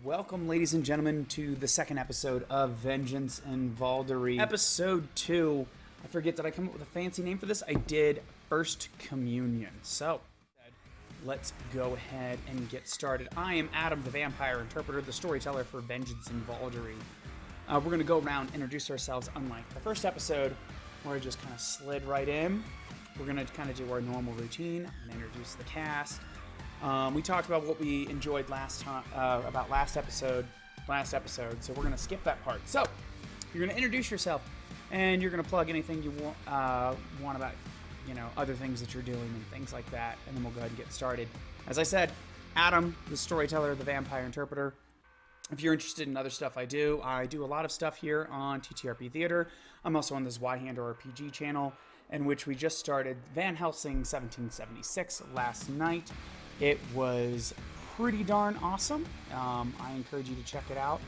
Welcome, ladies and gentlemen, to the second episode of Vengeance and Vaulderie. Episode 2. I forget, did I come up with a fancy name for this? I did. First Communion. So, let's go ahead and get started. I am Adam, the Vampire Interpreter, the storyteller for Vengeance and Vaulderie. We're going to go around and introduce ourselves, unlike the first episode, where I just kind of slid right in. We're going to kind of do our normal routine. I'm going to introduce the cast. We talked about what we enjoyed last time, about last episode, so we're going to skip that part. So, you're going to introduce yourself, and you're going to plug anything you want about, other things that you're doing and things like that, and then we'll go ahead and get started. As I said, Adam, the storyteller, the vampire interpreter. If you're interested in other stuff I do a lot of stuff here on TTRPG Theater. I'm also on this Y-Hand RPG channel, in which we just started Van Helsing 1776 last night. It was pretty darn awesome. I encourage you to check it out.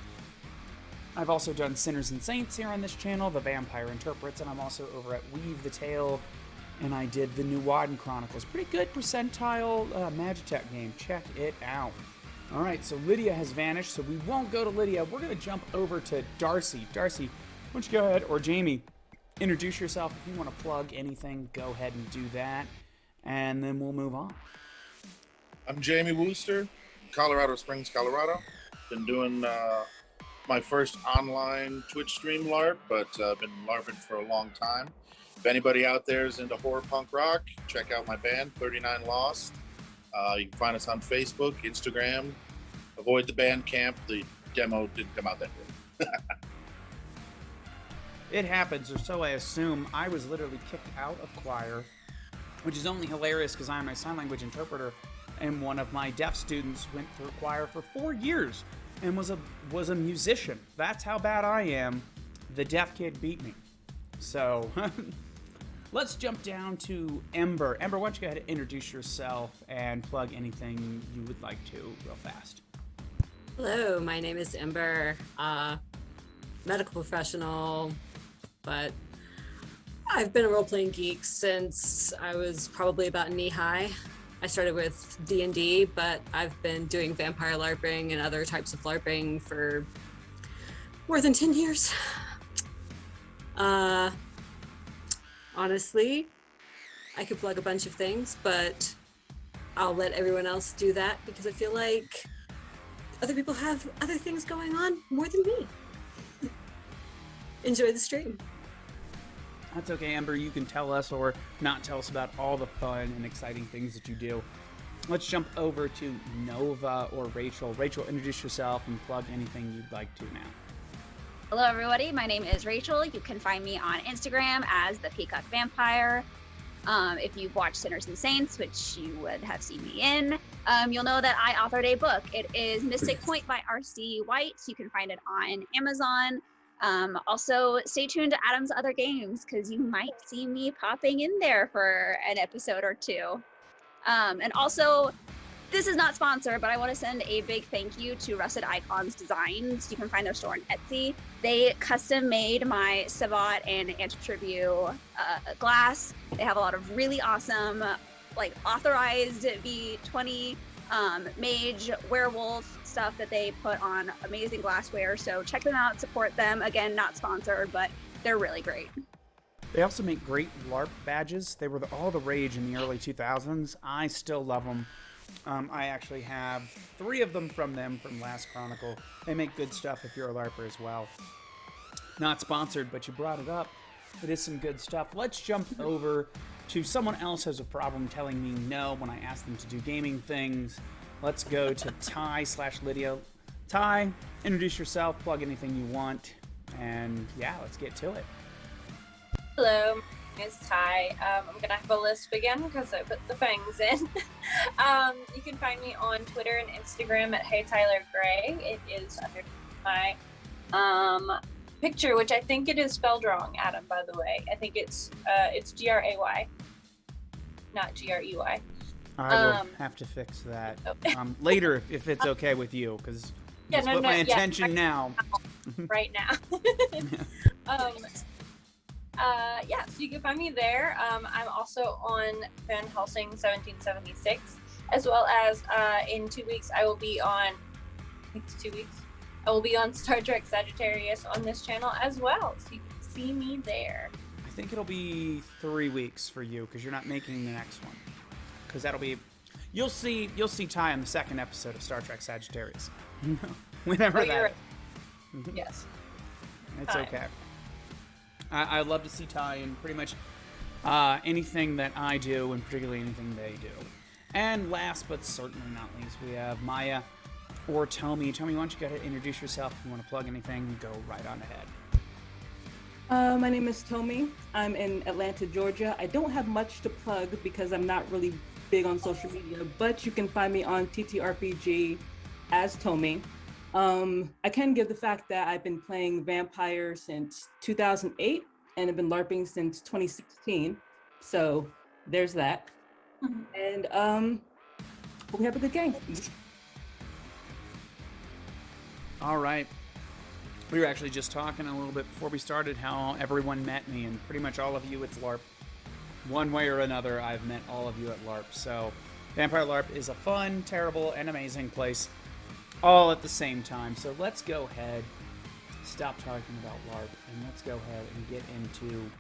I've also done Sinners and Saints here on this channel, The Vampire Interprets, and I'm also over at Weave the Tale, and I did the New Wadden Chronicles. Pretty good percentile Magitech game. Check it out. All right, so Lydia has vanished, so we won't go to Lydia. We're going to jump over to Darcy. Darcy, why don't you go ahead, or Jamie, introduce yourself. If you want to plug anything, go ahead and do that, and then we'll move on. I'm Jamie Wooster, Colorado Springs, Colorado. Been doing my first online Twitch stream LARP, but I've been LARPing for a long time. If anybody out there is into horror punk rock, check out my band, 39 Lost. You can find us on Facebook, Instagram. Avoid the Bandcamp. The demo didn't come out that good. It happens, or so I assume. I was literally kicked out of choir, which is only hilarious because I'm a sign language interpreter, and one of my deaf students went through choir for 4 years and was a musician. That's how bad I am. The deaf kid beat me. So, let's jump down to Ember. Ember, why don't you go ahead and introduce yourself and plug anything you would like to real fast. Hello, my name is Ember, medical professional, but I've been a role-playing geek since I was probably about knee-high. I started with D&D, but I've been doing vampire LARPing and other types of LARPing for more than 10 years. Honestly, I could plug a bunch of things, but I'll let everyone else do that because I feel like other people have other things going on more than me. Enjoy the stream. That's okay, Ember. You can tell us or not tell us about all the fun and exciting things that you do. Let's jump over to Nova or Rachel. Rachel, introduce yourself and plug anything you'd like to now. Hello, everybody. My name is Rachel. You can find me on Instagram as the Peacock Vampire. If you've watched Sinners and Saints, which you would have seen me in, you'll know that I authored a book. It is Mystic Point by R.C. White. You can find it on Amazon. Also, stay tuned to Adam's other games because you might see me popping in there for an episode or two. And also, this is not sponsored, but I want to send a big thank you to Rusted Icons Designs. You can find their store on Etsy. They custom made my Savat and Antitribu glass. They have a lot of really awesome, authorized V20 mage werewolf stuff that they put on amazing glassware. So check them out, support them. Again, not sponsored, but they're really great. They also make great LARP badges. They were all the rage in the early 2000s. I still love them. I actually have 3 of them from Last Chronicle. They make good stuff if you're a LARPer as well. Not sponsored, but you brought it up. It is some good stuff. Let's jump over to someone else who has a problem telling me no when I ask them to do gaming things. Let's go to Ty/Lydia. Ty, introduce yourself, plug anything you want, and yeah, let's get to it. Hello, my name is Ty. I'm gonna have a lisp again because I put the fangs in. You can find me on Twitter and Instagram at Hey Tyler Gray. It is under my picture, which I think it is spelled wrong, Adam, by the way. I think it's Gray, not Grey. I will have to fix that later if it's okay with you, because my attention now. Right now. So you can find me there. I'm also on Van Helsing 1776, as well as in 2 weeks I will be on think it's 2 weeks. I will be on Star Trek Sagittarius on this channel as well, so you can see me there. I think it'll be 3 weeks for you because you're not making the next one. Because that'll be, you'll see Ty on the second episode of Star Trek Sagittarius. Whenever that is. Yes. It's Ty. okay. I love to see Ty in pretty much anything that I do, and particularly anything they do. And last but certainly not least, we have Maya or Tomi. Tomi, why don't you go ahead and introduce yourself? If you want to plug anything, go right on ahead. My name is Tomi. I'm in Atlanta, Georgia. I don't have much to plug because I'm not really big on social media, but you can find me on TTRPG as Tomi. I can give the fact that I've been playing Vampire since 2008 and have been LARPing since 2016. So there's that. And hope we have a good game. All right. We were actually just talking a little bit before we started how everyone met me, and pretty much all of you, it's LARP. One way or another, I've met all of you at LARP. So Vampire LARP is a fun, terrible, and amazing place all at the same time. So let's go ahead, stop talking about LARP, and let's go ahead and get into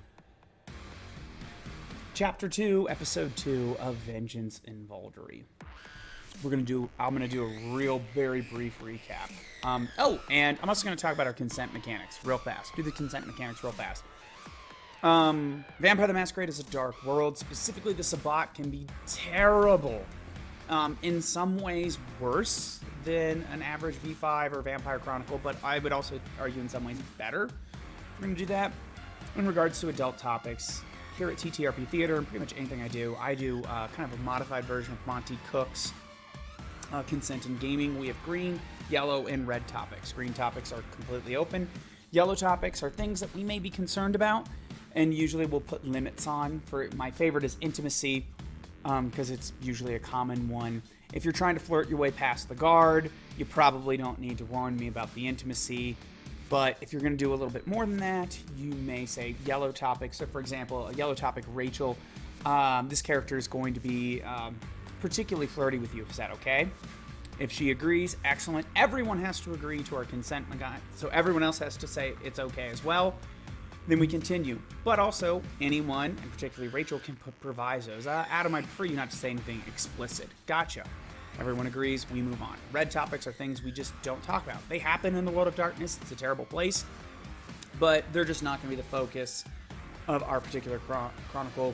Chapter 2, Episode 2 of Vengeance in Vaulderie. I'm gonna do a real, very brief recap. And I'm also gonna talk about our consent mechanics real fast. Do the consent mechanics real fast. Vampire the Masquerade is a dark world. Specifically, the Sabbat can be terrible. In some ways, worse than an average V5 or Vampire Chronicle, but I would also argue in some ways better. We're gonna do that. In regards to adult topics, here at TTRP Theater, and pretty much anything I do kind of a modified version of Monty Cook's Consent in Gaming. We have green, yellow, and red topics. Green topics are completely open. Yellow topics are things that we may be concerned about, and usually we'll put limits on. For my favorite is intimacy, because it's usually a common one. If you're trying to flirt your way past the guard, you probably don't need to warn me about the intimacy. But if you're going to do a little bit more than that, you may say yellow topics. So, for example, a yellow topic, Rachel, this character is going to be particularly flirty with you. Is that okay? If she agrees, excellent. Everyone has to agree to our consent guide, so everyone else has to say it's okay as well. Then we continue. But also, anyone, and particularly Rachel, can put provisos. Adam, I prefer you not to say anything explicit. Gotcha. Everyone agrees, we move on. Red topics are things we just don't talk about. They happen in the world of darkness. It's a terrible place. But they're just not going to be the focus of our particular chronicle.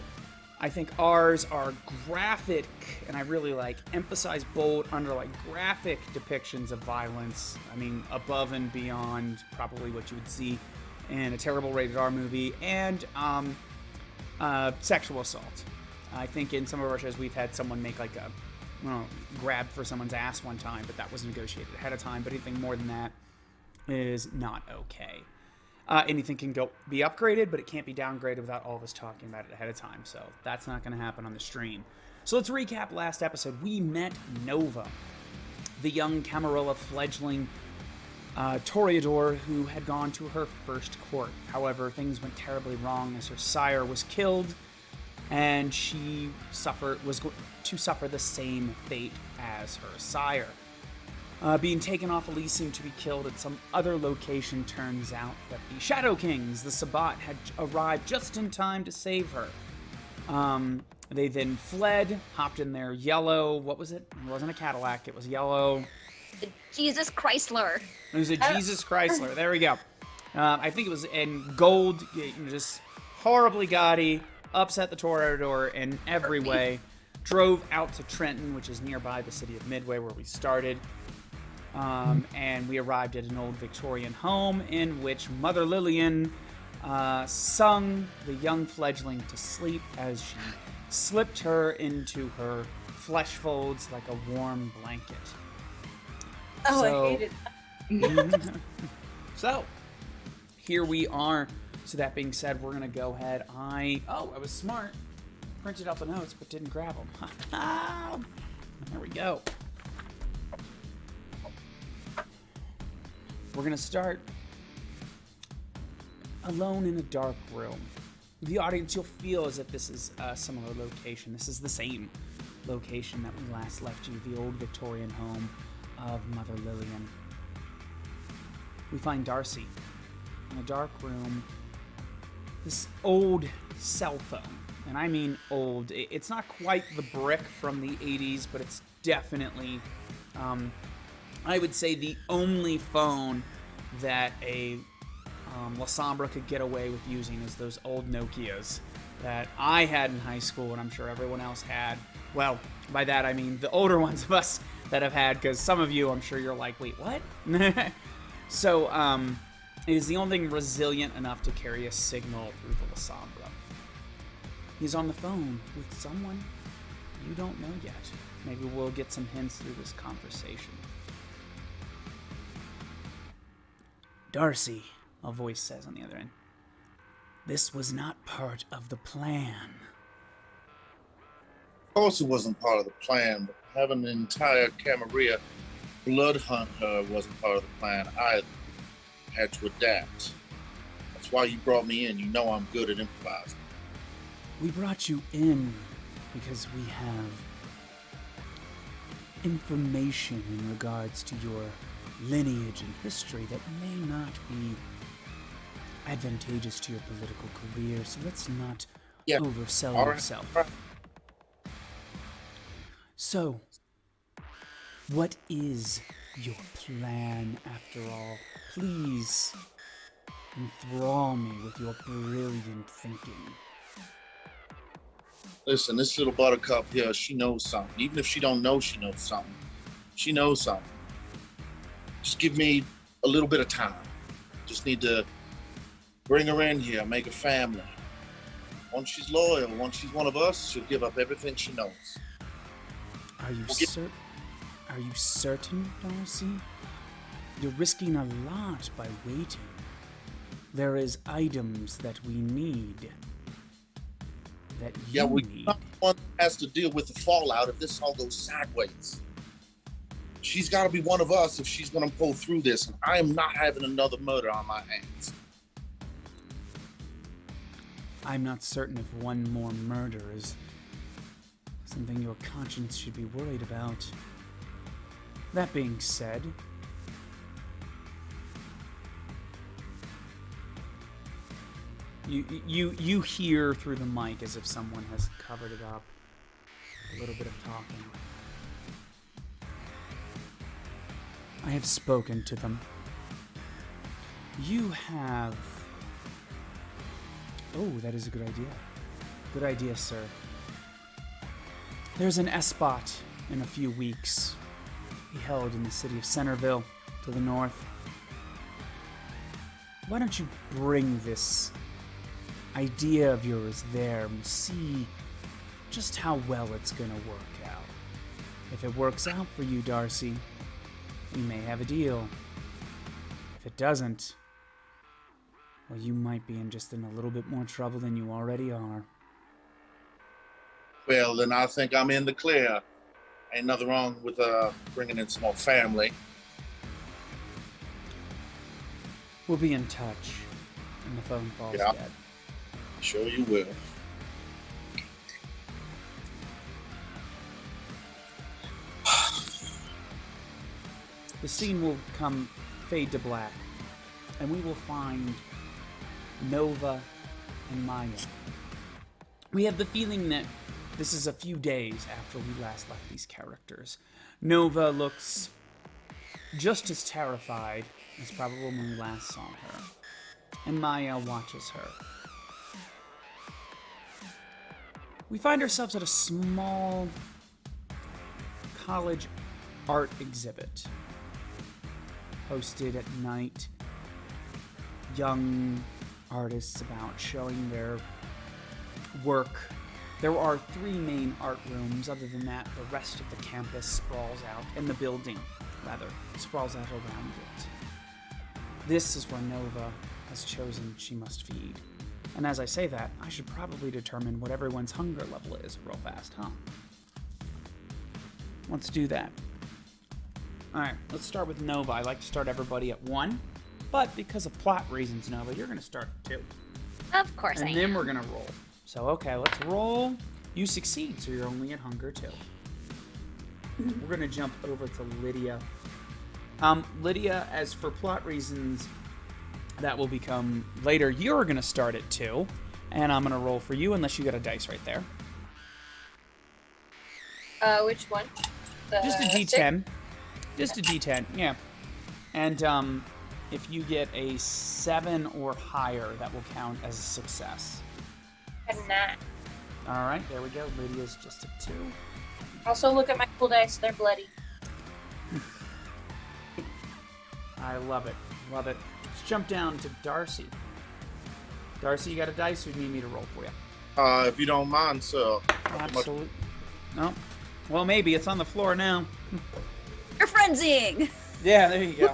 I think ours are graphic, and I really emphasize bold, underline graphic depictions of violence. I mean, above and beyond probably what you would see in a terrible rated R movie, and sexual assault. I think in some of our shows we've had someone make grab for someone's ass one time, but that was negotiated ahead of time. But anything more than that is not okay. Anything can be upgraded, but it can't be downgraded without all of us talking about it ahead of time. So that's not going to happen on the stream. So let's recap last episode. We met Nova, the young Camarilla fledgling Toreador who had gone to her first court. However, things went terribly wrong as her sire was killed, and she was going to suffer the same fate as her sire. Being taken off Elysium to be killed at some other location, turns out that the Shadow Kings, the Sabbat, had arrived just in time to save her. They then fled, hopped in their yellow, what was it? It wasn't a Cadillac, it was yellow. The Jesus Chrysler. It was a Jesus Chrysler, there we go. I think it was in gold, just horribly gaudy, upset the Toreador in every way. Drove out to Trenton, which is nearby the city of Midway where we started. And we arrived at an old Victorian home in which Mother Lillian sung the young fledgling to sleep as she slipped her into her flesh folds like a warm blanket. Oh, I hated that. So, here we are. So that being said, we're going to go ahead. I was smart. Printed out the notes, but didn't grab them. There we go. We're going to start alone in a dark room. The audience, you'll feel as if this is a similar location. This is the same location that we last left you, the old Victorian home of Mother Lillian. we find Darcy in a dark room. This old cell phone, and I mean old. It's not quite the brick from the 80s, but it's definitely, I would say, the only phone that a La Sombra could get away with using is those old Nokias that I had in high school, and I'm sure everyone else had. Well, by that I mean the older ones of us that have had, because some of you, I'm sure you're like, wait, what? So, it is the only thing resilient enough to carry a signal through the La Sombra. He's on the phone with someone you don't know yet. Maybe we'll get some hints through this conversation. Darcy, a voice says on the other end. This was not part of the plan. Of course it wasn't part of the plan, but having an entire Camarilla blood hunt her wasn't part of the plan either. I had to adapt. That's why you brought me in. You know I'm good at improvising. We brought you in because we have information in regards to your lineage and history that may not be advantageous to your political career, so let's not oversell yourself. Right. So, what is your plan after all? Please enthrall me with your brilliant thinking. Listen, this little buttercup here, she knows something. Even if she don't know she knows something, she knows something. Just give me a little bit of time. Just need to bring her in here, make a family. Once she's loyal, once she's one of us, she'll give up everything she knows. Are you certain, Darcy? You're risking a lot by waiting. There is items that we need. That you need. Not the one that has to deal with the fallout if this all goes sideways. She's got to be one of us if she's going to pull through this, and I am not having another murder on my hands. I'm not certain if one more murder is something your conscience should be worried about. That being said, you hear through the mic as if someone has covered it up. A little bit of talking. I have spoken to them. You have... Oh, that is a good idea. Good idea, sir. There's an Espot in a few weeks. Be held in the city of Centerville to the north. Why don't you bring this idea of yours there and see just how well it's gonna work out. If it works out for you, Darcy, we may have a deal. If it doesn't, well, you might be in a little bit more trouble than you already are. Well, then I think I'm in the clear. Ain't nothing wrong with bringing in some more family. We'll be in touch. And the phone falls dead. Sure you will. The scene will fade to black, and we will find Nova and Maya. We have the feeling that this is a few days after we last left these characters. Nova looks just as terrified as probably when we last saw her, and Maya watches her. We find ourselves at a small college art exhibit hosted at night. Young artists about showing their work. There are 3 main art rooms. Other than that, the rest of the campus sprawls out, and the building, rather, sprawls out around it. This is where Nova has chosen she must feed. And as I say that, I should probably determine what everyone's hunger level is real fast, huh? Let's do that. Alright, let's start with Nova. I like to start everybody at 1, but because of plot reasons, Nova, you're going to start at 2. Of course I am. And then we're going to roll. So, okay, let's roll. You succeed, so you're only at hunger 2. We're going to jump over to Lydia Lydia, as for plot reasons, that will become later. You're going to start at 2, and I'm going to roll for you unless you got a dice right there. Which one? Just a D10. Just a D10, yeah. And if you get a 7 or higher, that will count as a success. A 9. All right, there we go. Lydia's just a 2. Also, look at my cool dice. They're bloody. I love it. Love it. Let's jump down to Darcy. Darcy, you got a dice, or do you need me to roll for you? If you don't mind, sir. Absolutely. No. Well, maybe. It's on the floor now. You're frenzying! Yeah, there you go.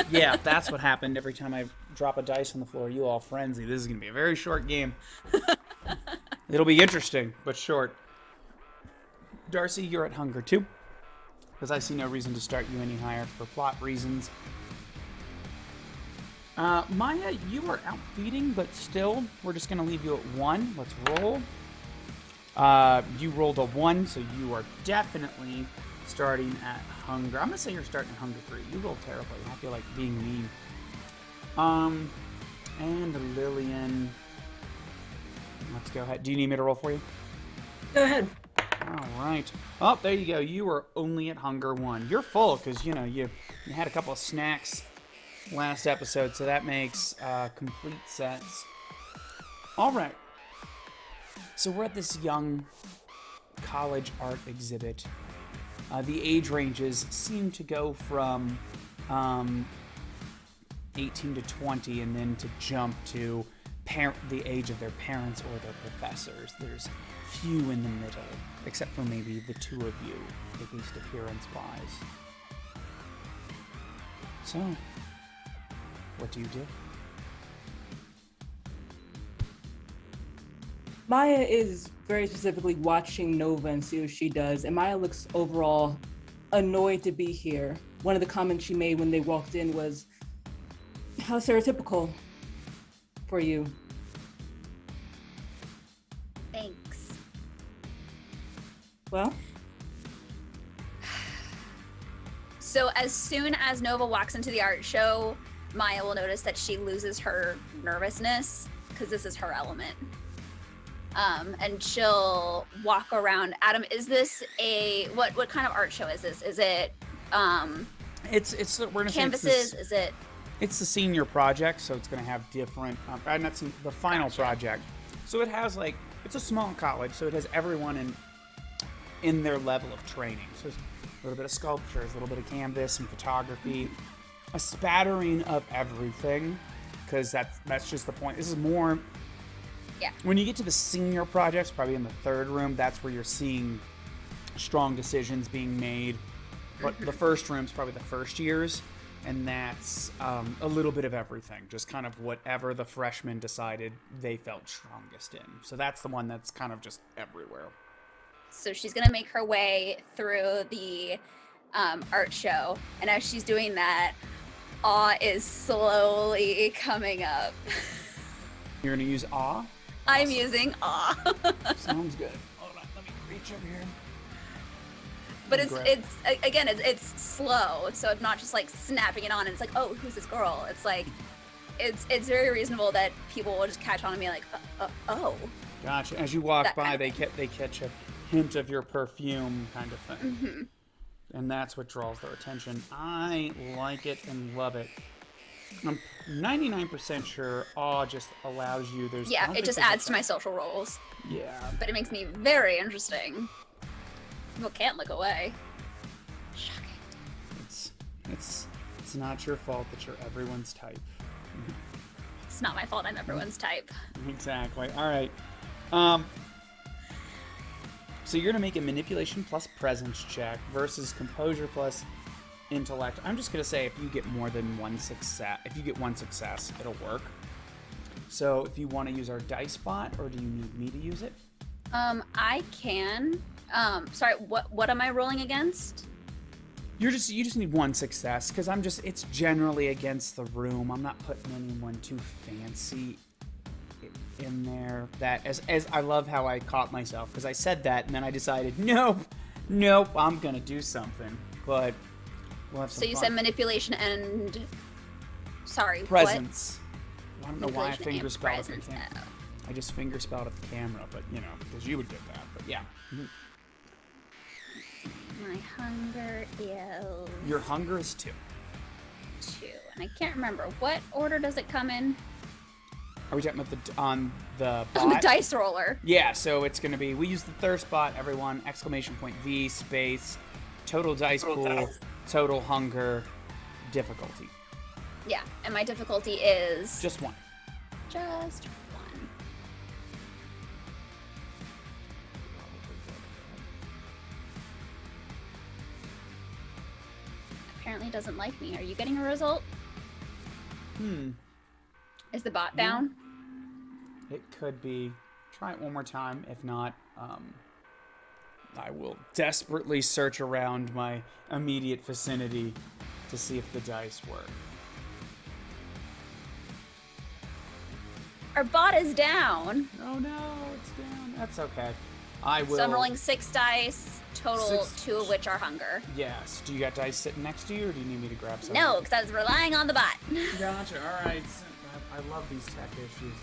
Yeah, that's what happened every time I drop a dice on the floor. You all frenzy. This is going to be a very short game. It'll be interesting, but short. Darcy, you're at hunger 2. Because I see no reason to start you any higher for plot reasons. Maya, you are out feeding, but still, we're just going to leave you at 1. Let's roll. You rolled a 1, so you are definitely starting at hunger. I'm going to say you're starting at hunger 3. You rolled terribly. I feel like being mean. And Lillian. Let's go ahead. Do you need me to roll for you? Go ahead. All right. Oh, there you go. You are only at hunger 1. You're full because, you had a couple of snacks last episode, so that makes complete sense. All right. So we're at this young college art exhibit. The age ranges seem to go from 18 to 20 and then to jump to the age of their parents or their professors. There's few in the middle, except for maybe the 2 of you, at least appearance-wise. So, what do you do? Maya is very specifically watching Nova and see what she does, and Maya looks overall annoyed to be here. One of the comments she made when they walked in was, how stereotypical for you. Thanks. Well? So as soon as Nova walks into the art show, Maya will notice that she loses her nervousness, because this is her element. And she'll walk around. Adam, is this what kind of art show is this? Is it It's we're gonna canvases? Say is it? It's the senior project, so it's gonna have different. The final project. So it has it's a small college, so it has everyone in their level of training. So there's a little bit of sculptures, a little bit of canvas, some photography, a spattering of everything, because that's just the point. This is more. Yeah. When you get to the senior projects, probably in the 3rd room, that's where you're seeing strong decisions being made. But the first room's probably the first years, and that's a little bit of everything, just kind of whatever the freshmen decided they felt strongest in. So that's the one that's kind of just everywhere. So she's gonna make her way through the art show, and as she's doing that, awe is slowly coming up. You're gonna use awe? I'm using awe. Sounds good. Hold on, let me reach over here. But it's slow, so it's not just snapping it on and it's like, oh, who's this girl? It's it's very reasonable that people will just catch on and be like, oh. Gotcha. As you walk by, they catch a hint of your perfume, kind of thing. Mm-hmm. And that's what draws their attention. I like it and love it. I'm 99% sure awe just allows you. It just adds to my social roles. Yeah. But it makes me very interesting. People can't look away. Shocking. It's not your fault that you're everyone's type. It's not my fault I'm everyone's type. Exactly. All right. So you're gonna make a manipulation plus presence check versus composure plus intellect. I'm just gonna say if you get more than one success, it'll work. So if you want to use our dice bot, or do you need me to use it? I can. Sorry, what am I rolling against? You just need one success, because it's generally against the room. I'm not putting anyone too fancy in there. That as I love how I caught myself, because I said that and then I decided nope, I'm gonna do something. But We'll have some So you fun. said manipulation and... Sorry, Presence. I don't know why I Manipulation and finger spelled at the presence. camera. I just finger spelled at the camera, but you know, because you would get that. But yeah. My hunger is... Your hunger is 2. 2. And I can't remember. What order does it come in? Are we talking about on the bot? On the dice roller. Yeah, so it's going to be, we use the thirst bot, everyone, !V, space, total dice pool, total hunger, difficulty. Yeah, and my difficulty is... Just 1. Just 1. Apparently doesn't like me. Are you getting a result? Is the bot down? It could be. Try it one more time. If not, I will desperately search around my immediate vicinity to see if the dice work. Our bot is down. Oh no, it's down. That's okay. I will. So I'm rolling 6 dice, total 6. 2 of which are hunger. Yes. Do you got dice sitting next to you, or do you need me to grab some? No, because I was relying on the bot. Gotcha. All right. I love these tech issues.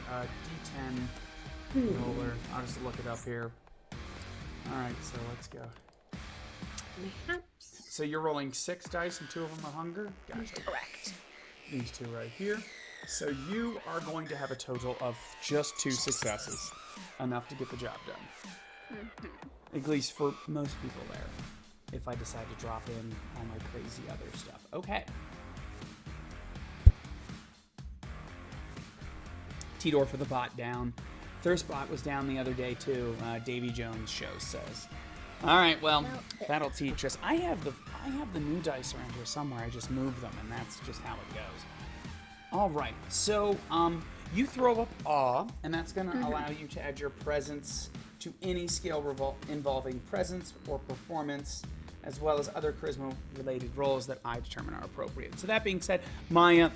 D10 roller. I'll just look it up here. All right. So let's go. So you're rolling 6 dice, and 2 of them are hunger. Gotcha. Correct. These 2 right here. So you are going to have a total of just 2 successes, enough to get the job done. At least for most people there. If I decide to drop in all my crazy other stuff. Okay. T-Door for the bot down. Thirst bot was down the other day too. Davy Jones show says. All right, well, that'll teach us. I have the new dice around here somewhere. I just moved them, and that's just how it goes. All right, so you throw up awe, and that's going to allow you to add your presence to any skill involving presence or performance, as well as other charisma-related roles that I determine are appropriate. So that being said, Maya,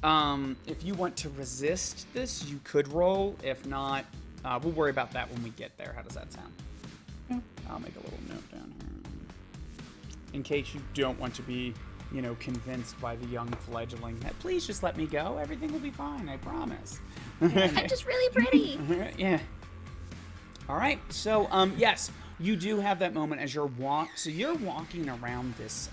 if you want to resist this, you could roll. If not, we'll worry about that when we get there. How does that sound? I'll make a little note down here. In case you don't want to be, convinced by the young fledgling that please just let me go. Everything will be fine. I promise. I'm just really pretty. Yeah. All right. So, yes, you do have that moment as you're So you're walking around this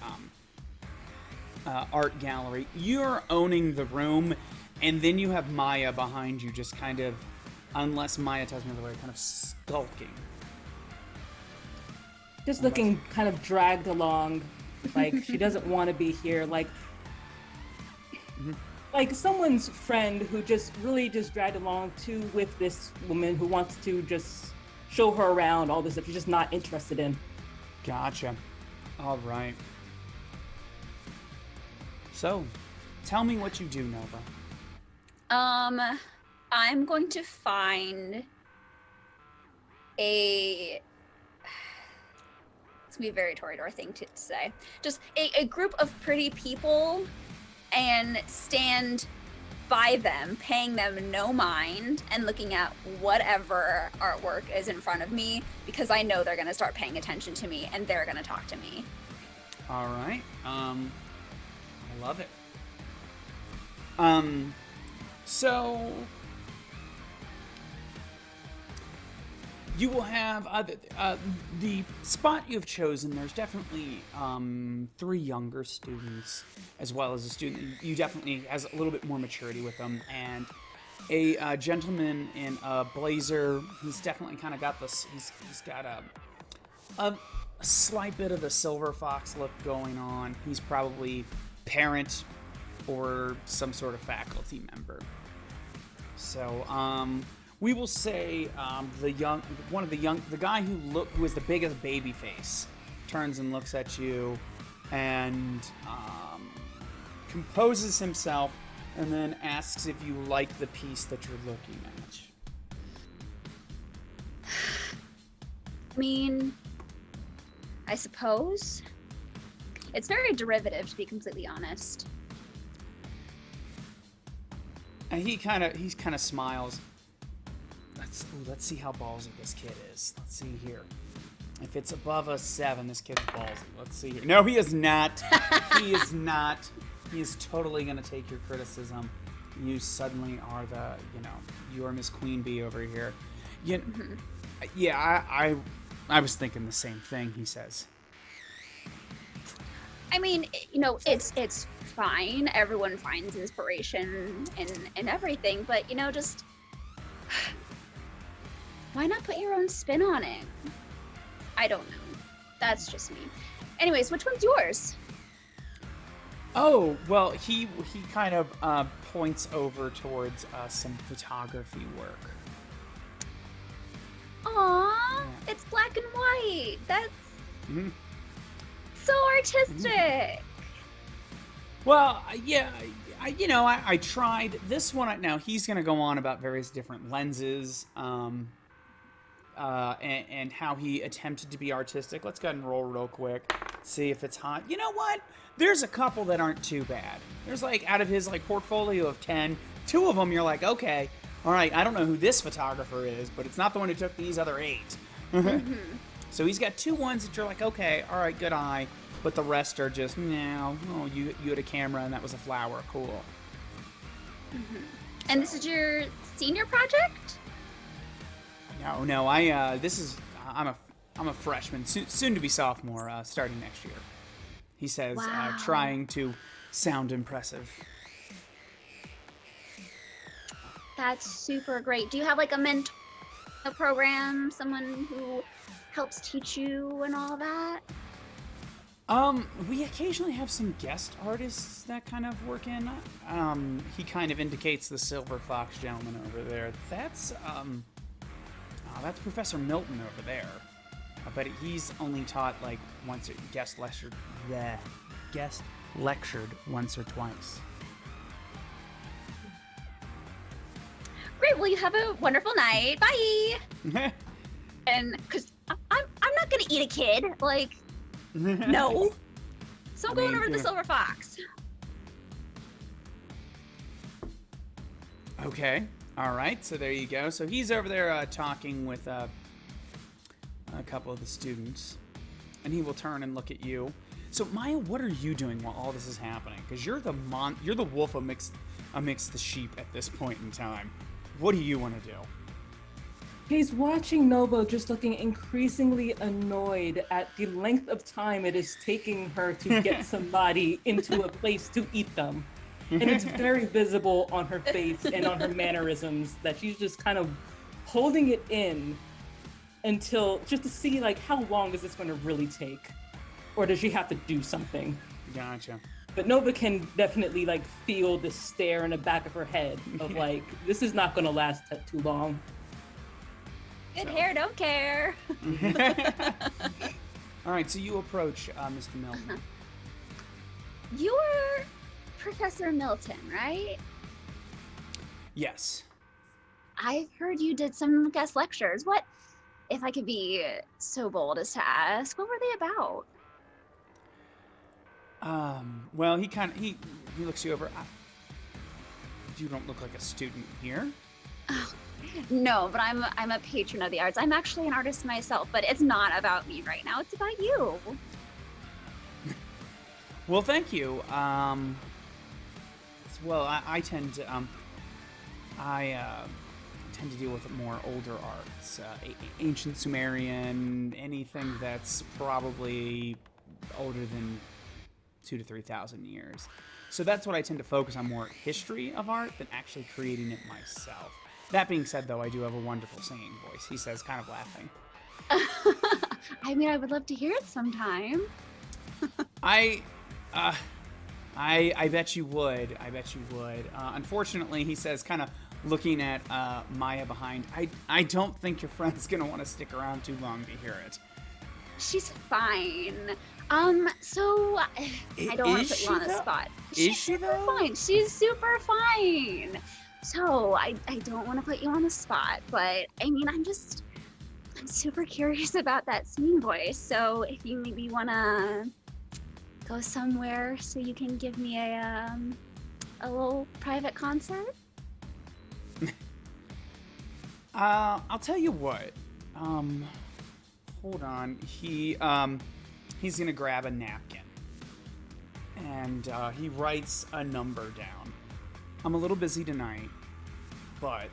art gallery. You're owning the room, and then you have Maya behind you, just kind of, unless Maya tells me the way, kind of skulking. Just looking kind of dragged along, like she doesn't want to be here, like someone's friend who just dragged along with this woman who wants to just show her around all this stuff she's just not interested in. Gotcha. All right. So, tell me what you do, Nova. I'm going to find it's gonna be a very Toreador thing to say. Just a group of pretty people and stand by them, paying them no mind and looking at whatever artwork is in front of me, because I know they're gonna start paying attention to me and they're gonna talk to me. All right. I love it. So you will have the spot you have chosen. There's definitely 3 younger students, as well as a student you definitely has a little bit more maturity with them, and a gentleman in a blazer. He's definitely kind of got this. He's got a slight bit of the silver fox look going on. He's probably parent or some sort of faculty member. So we will say the guy who is the biggest baby face turns and looks at you and composes himself and then asks if you like the piece that you're looking at. I mean, I suppose. It's very derivative, to be completely honest. And he kind of smiles. Let's see how ballsy this kid is. Let's see here. If it's above a 7, this kid's ballsy. Let's see here. No, he is not. He is not. He is totally going to take your criticism. You suddenly are you are Miss Queen Bee over here. Yeah, I was thinking the same thing, he says. I mean, it's fine. Everyone finds inspiration in everything, but, just why not put your own spin on it? I don't know. That's just me. Anyways, which one's yours? Oh, well, he kind of points over towards some photography work. Aww, it's black and white. That's so artistic. Well, yeah, I tried this one. Now he's going to go on about various different lenses, and how he attempted to be artistic. Let's go ahead and roll real quick, see if it's hot. You know what? There's a couple that aren't too bad. There's out of his portfolio of 10, 2 of them you're like, okay, all right, I don't know who this photographer is, but it's not the one who took these other 8. So he's got 2 ones that you're like, okay, all right, good eye, but the rest are just, no, oh, you had a camera and that was a flower, cool. And this is your senior project? No, I'm a freshman, soon to be sophomore, starting next year. He says, Wow. Trying to sound impressive. That's super great. Do you have a mentor program, someone who helps teach you and all that? We occasionally have some guest artists that kind of work in. He kind of indicates the Silver Fox gentleman over there. That's Professor Milton over there. But he's only taught once, guest lectured once or twice. Great. Well, you have a wonderful night. Bye. And because I'm not gonna eat a kid. No. So I'm going over to the Silver Fox. Okay. All right. So there you go. So he's over there talking with a couple of the students, and he will turn and look at you. So Maya, what are you doing while all this is happening? Because you're the wolf amidst the sheep at this point in time. What do you want to do? He's watching Nova just looking increasingly annoyed at the length of time it is taking her to get somebody into a place to eat them. And it's very visible on her face and on her mannerisms that she's just kind of holding it in until just to see how long is this going to really take? Or does she have to do something? Gotcha. But Nova can definitely feel the stare in the back of her head of this is not going to last too long. Good hair, don't care. All right, so you approach Mr. Milton. You're Professor Milton, right? Yes. I've heard you did some guest lectures. What, if I could be so bold as to ask, what were they about? Well, he looks you over. You don't look like a student here. No, but I'm a patron of the arts. I'm actually an artist myself, but it's not about me right now. It's about you. Well, thank you. Well, I tend to tend to deal with more older arts, ancient Sumerian, anything that's probably older than 2,000 to 3,000 years. So that's what I tend to focus on, more history of art than actually creating it myself. That being said, though, I do have a wonderful singing voice, he says, kind of laughing. I mean, I would love to hear it sometime. I bet you would. I bet you would. Unfortunately, he says, kind of looking at Maya behind, I don't think your friend's going to want to stick around too long to hear it. She's fine. So I don't want to put you on the spot. Is she though? Fine. She's super fine. So I don't want to put you on the spot, but I mean, I'm super curious about that singing voice. So if you maybe want to go somewhere so you can give me a little private concert. I'll tell you what. hold on. He's gonna grab a napkin. And he writes a number down. I'm a little busy tonight, but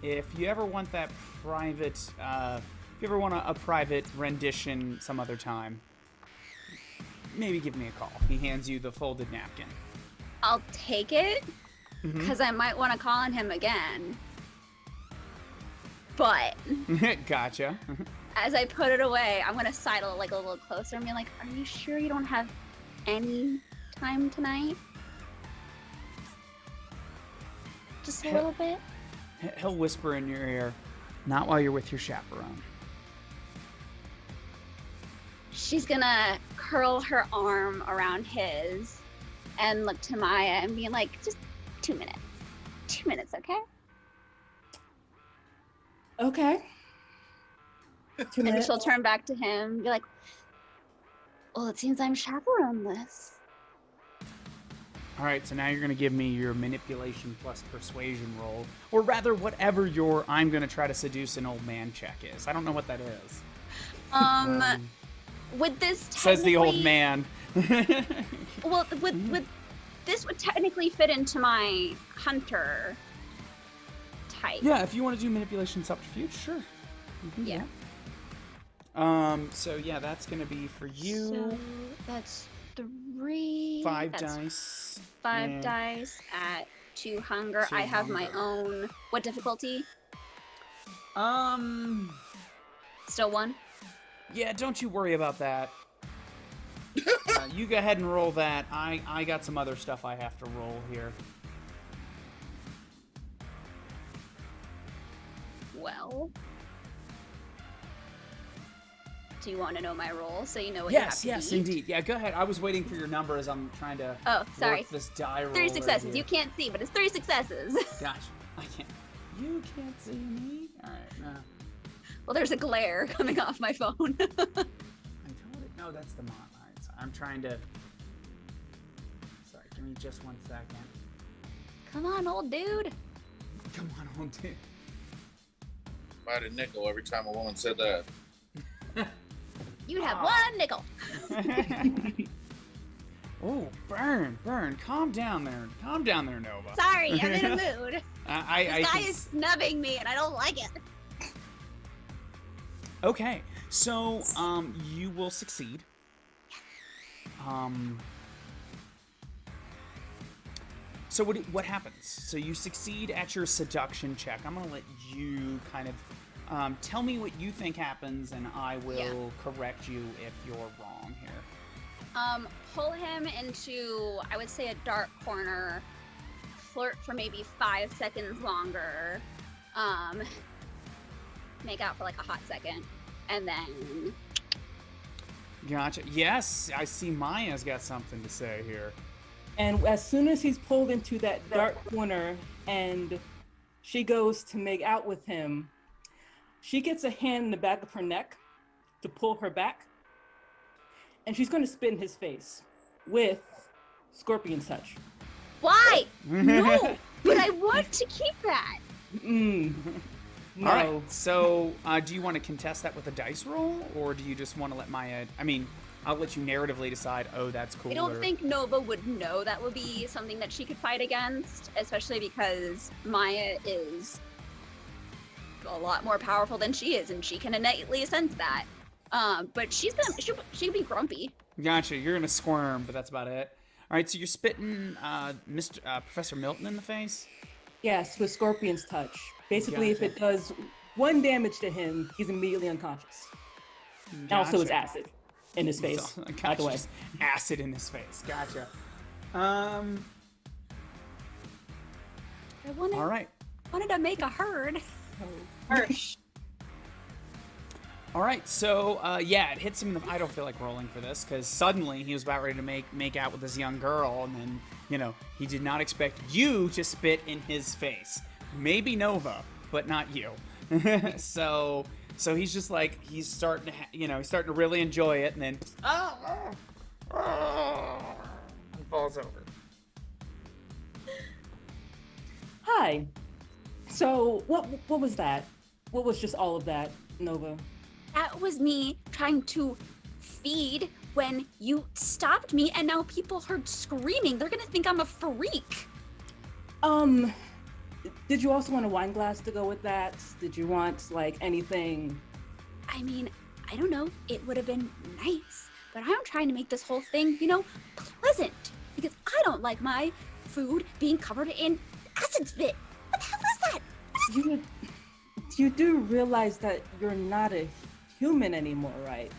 if you ever want that private, if you ever want a private rendition some other time, maybe give me a call. He hands you the folded napkin. I'll take it, because I might want to call on him again. But Gotcha. as I put it away, I'm gonna sidle like a little closer and be like, "Are you sure you don't have any time tonight? Just a little bit?" He'll whisper in your ear, "Not while you're with your chaperone." She's gonna curl her arm around his and look to Maya and be like, "Just 2 minutes. 2 minutes, okay?" Okay. 2 And minutes. she'll turn back to him and be like, "Well, it seems I'm chaperoneless." All right, so now you're going to give me your manipulation plus persuasion roll. Or rather, whatever your I'm going to try to seduce an old man check is. I don't know what that is. Would this Says the old technically- man. Well, with this would technically fit into my hunter type. Yeah, if you want to do manipulation subterfuge, sure. You can do Yeah. that. So yeah, that's going to be for you. So that's 3. 5 that's dice. 5 and dice at 2 hunger. 2 I have my hunger. own. What difficulty? Still 1? Yeah, don't you worry about that. You go ahead and roll that. I got some other stuff I have to roll here. Well, do you want to know my roll so you know what Yes, you have yes, to eat? indeed. Yeah, go ahead. I was waiting for your number as I'm trying to Oh, sorry. work this die roll. 3 right successes. here. You can't see, but it's 3 successes. Gosh, I can't. You can't see me? Alright, no. Well, there's a glare coming off my phone. I told it. No, that's the mod. Alright, so I'm trying to. Sorry, give me just 1 second. Come on, old dude. Come on, old dude. If I had a nickel every time a woman said that. You'd have Ah. 1 nickel. Oh, burn. Calm down there. Calm down there, Nova. Sorry, I'm in a mood. I This guy can is snubbing me, and I don't like it. Okay, so you will succeed. So what happens? So you succeed at your seduction check. I'm gonna let you kind of tell me what you think happens, and I will correct you if you're wrong here. Pull him into, I would say, a dark corner. Flirt for maybe 5 seconds longer. Make out for like a hot second, and then Gotcha. Yes, I see Maya's got something to say here. And as soon as he's pulled into that dark corner and she goes to make out with him, she gets a hand in the back of her neck to pull her back. And she's going to spit in his face with Scorpion Touch. why? No, but I want to keep that. No. All right. So, do you want to contest that with a dice roll, or do you just want to let Maya? I mean, I'll let you narratively decide. Oh, that's cool. I don't think Nova would know that would be something that she could fight against, especially because Maya is a lot more powerful than she is, and she can innately sense that. But she could be grumpy. Gotcha. You're gonna squirm, but that's about it. All right. So you're spitting Professor Milton in the face. Yes, with Scorpion's Touch. Basically, if Gotcha. it does 1 damage to him, he's immediately unconscious. And also, it's acid in his face, So, by gotcha, the way. just acid in his face. Gotcha. I wanted, All right. wanted to make a herd. Harsh. All right, so yeah, it hits him in the. I don't feel like rolling for this because suddenly he was about ready to make out with this young girl, and then he did not expect you to spit in his face. Maybe Nova, but not you. so he's just like he's starting to he's starting to really enjoy it, and then he falls over. Hi. So, what was that? What was just all of that, Nova? That was me trying to feed when you stopped me, and now people heard screaming. They're gonna think I'm a freak. Did you also want a wine glass to go with that? Did you want like anything? I mean, I don't know. It would have been nice, but I'm trying to make this whole thing, you know, pleasant, because I don't like my food being covered in acid spit. What the hell is that? You do realize that you're not a human anymore, right?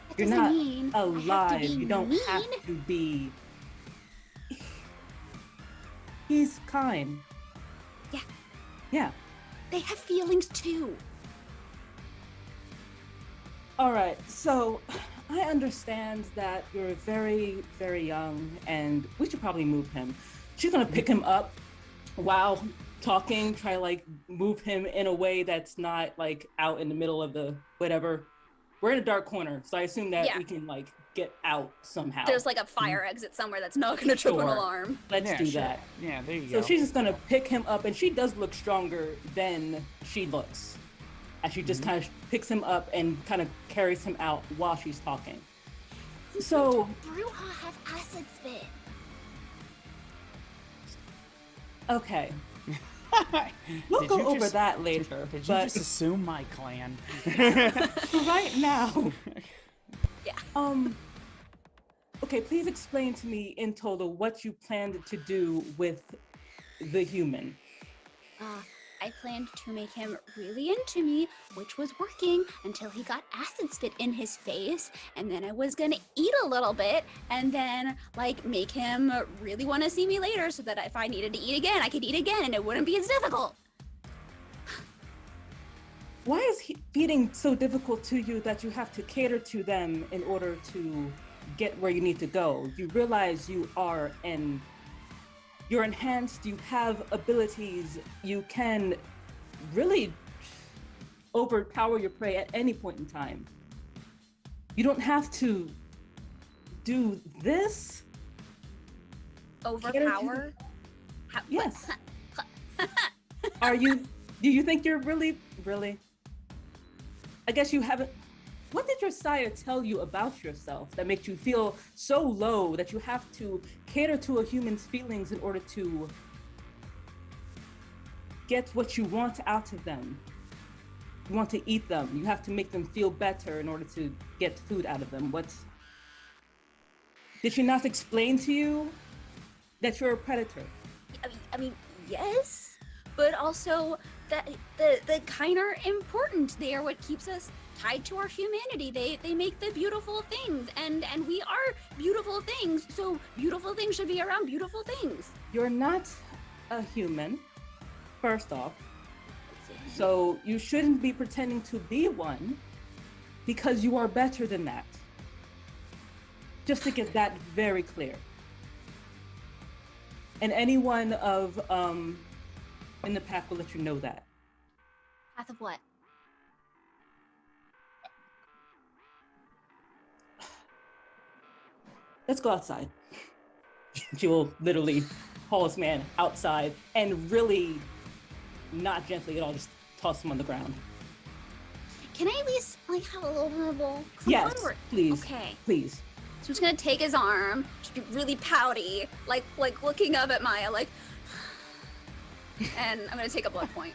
That You're doesn't not mean I have to alive. be You don't mean. have to be. He's kind. Yeah. Yeah. They have feelings too. All right. So I understand that you're very, very young, and we should probably move him. She's gonna pick him up while talking, try to like move him in a way that's not like out in the middle of the whatever. We're in a dark corner, so I assume that we can like get out somehow. There's like a fire exit somewhere that's not gonna trip an Sure. alarm. Let's do that. Yeah, there you So go. she's just gonna pick him up, and she does look stronger than she looks. And she just kind of picks him up and kind of carries him out while she's talking. So Bruja have acid spit. okay, we'll go over that later. Did you but just assume my clan? right now, Yeah. okay, please explain to me in total what you planned to do with the human. I planned to make him really into me, which was working until he got acid spit in his face, and then I was gonna eat a little bit, and then like make him really want to see me later, so that if I needed to eat again, I could eat again, and it wouldn't be as difficult. Why is feeding so difficult to you that you have to cater to them in order to get where you need to go? You realize you're enhanced, you have abilities, you can really overpower your prey at any point in time. You don't have to do this. Overpower? Yes. Do you think you're really? I guess you haven't. What did your sire tell you about yourself that makes you feel so low that you have to cater to a human's feelings in order to get what you want out of them? You want to eat them. You have to make them feel better in order to get food out of them. Did she not explain to you that you're a predator? I mean, yes, but also that the kind are important. They are what keeps us tied to our humanity. They make the beautiful things, and we are beautiful things. So beautiful things should be around beautiful things. You're not a human, first off. So you shouldn't be pretending to be one, because you are better than that. Just to get that very clear. And anyone in the pack will let you know that. Path of what? Let's go outside. She will literally haul this man outside and really not gently at all, just toss him on the ground. Can I at least like have a little vulnerable? Yes, please. Okay. Please. So I'm just gonna take his arm, just be really pouty, like looking up at Maya, like, and I'm gonna take a blood point.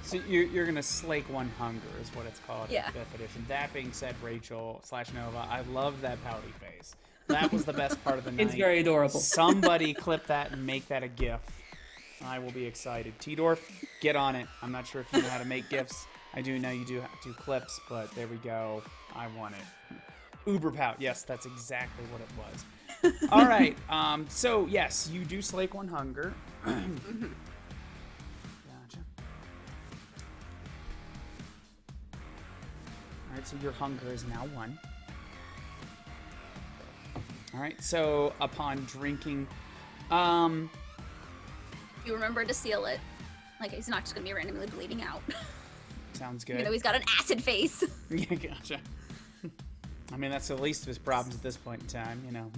So you're gonna slake one hunger is what it's called Yeah. in 5th edition. That being said, Rachel / Nova, I love that pouty face. That was the best part of the night. It's very adorable. Somebody clip that and make that a GIF. I will be excited. T-Dorf, get on it. I'm not sure if you know how to make GIFs. I do know you do clips, but there we go. I want it. Uber pout. Yes, that's exactly what it was. All right. So yes, you do slake one hunger. Gotcha. All right. So your hunger is now 1. All right. So upon drinking, You remember to seal it. Like he's not just gonna be randomly bleeding out. sounds good. You know he's got an acid face. Yeah, gotcha. I mean, that's the least of his problems at this point in time, you know.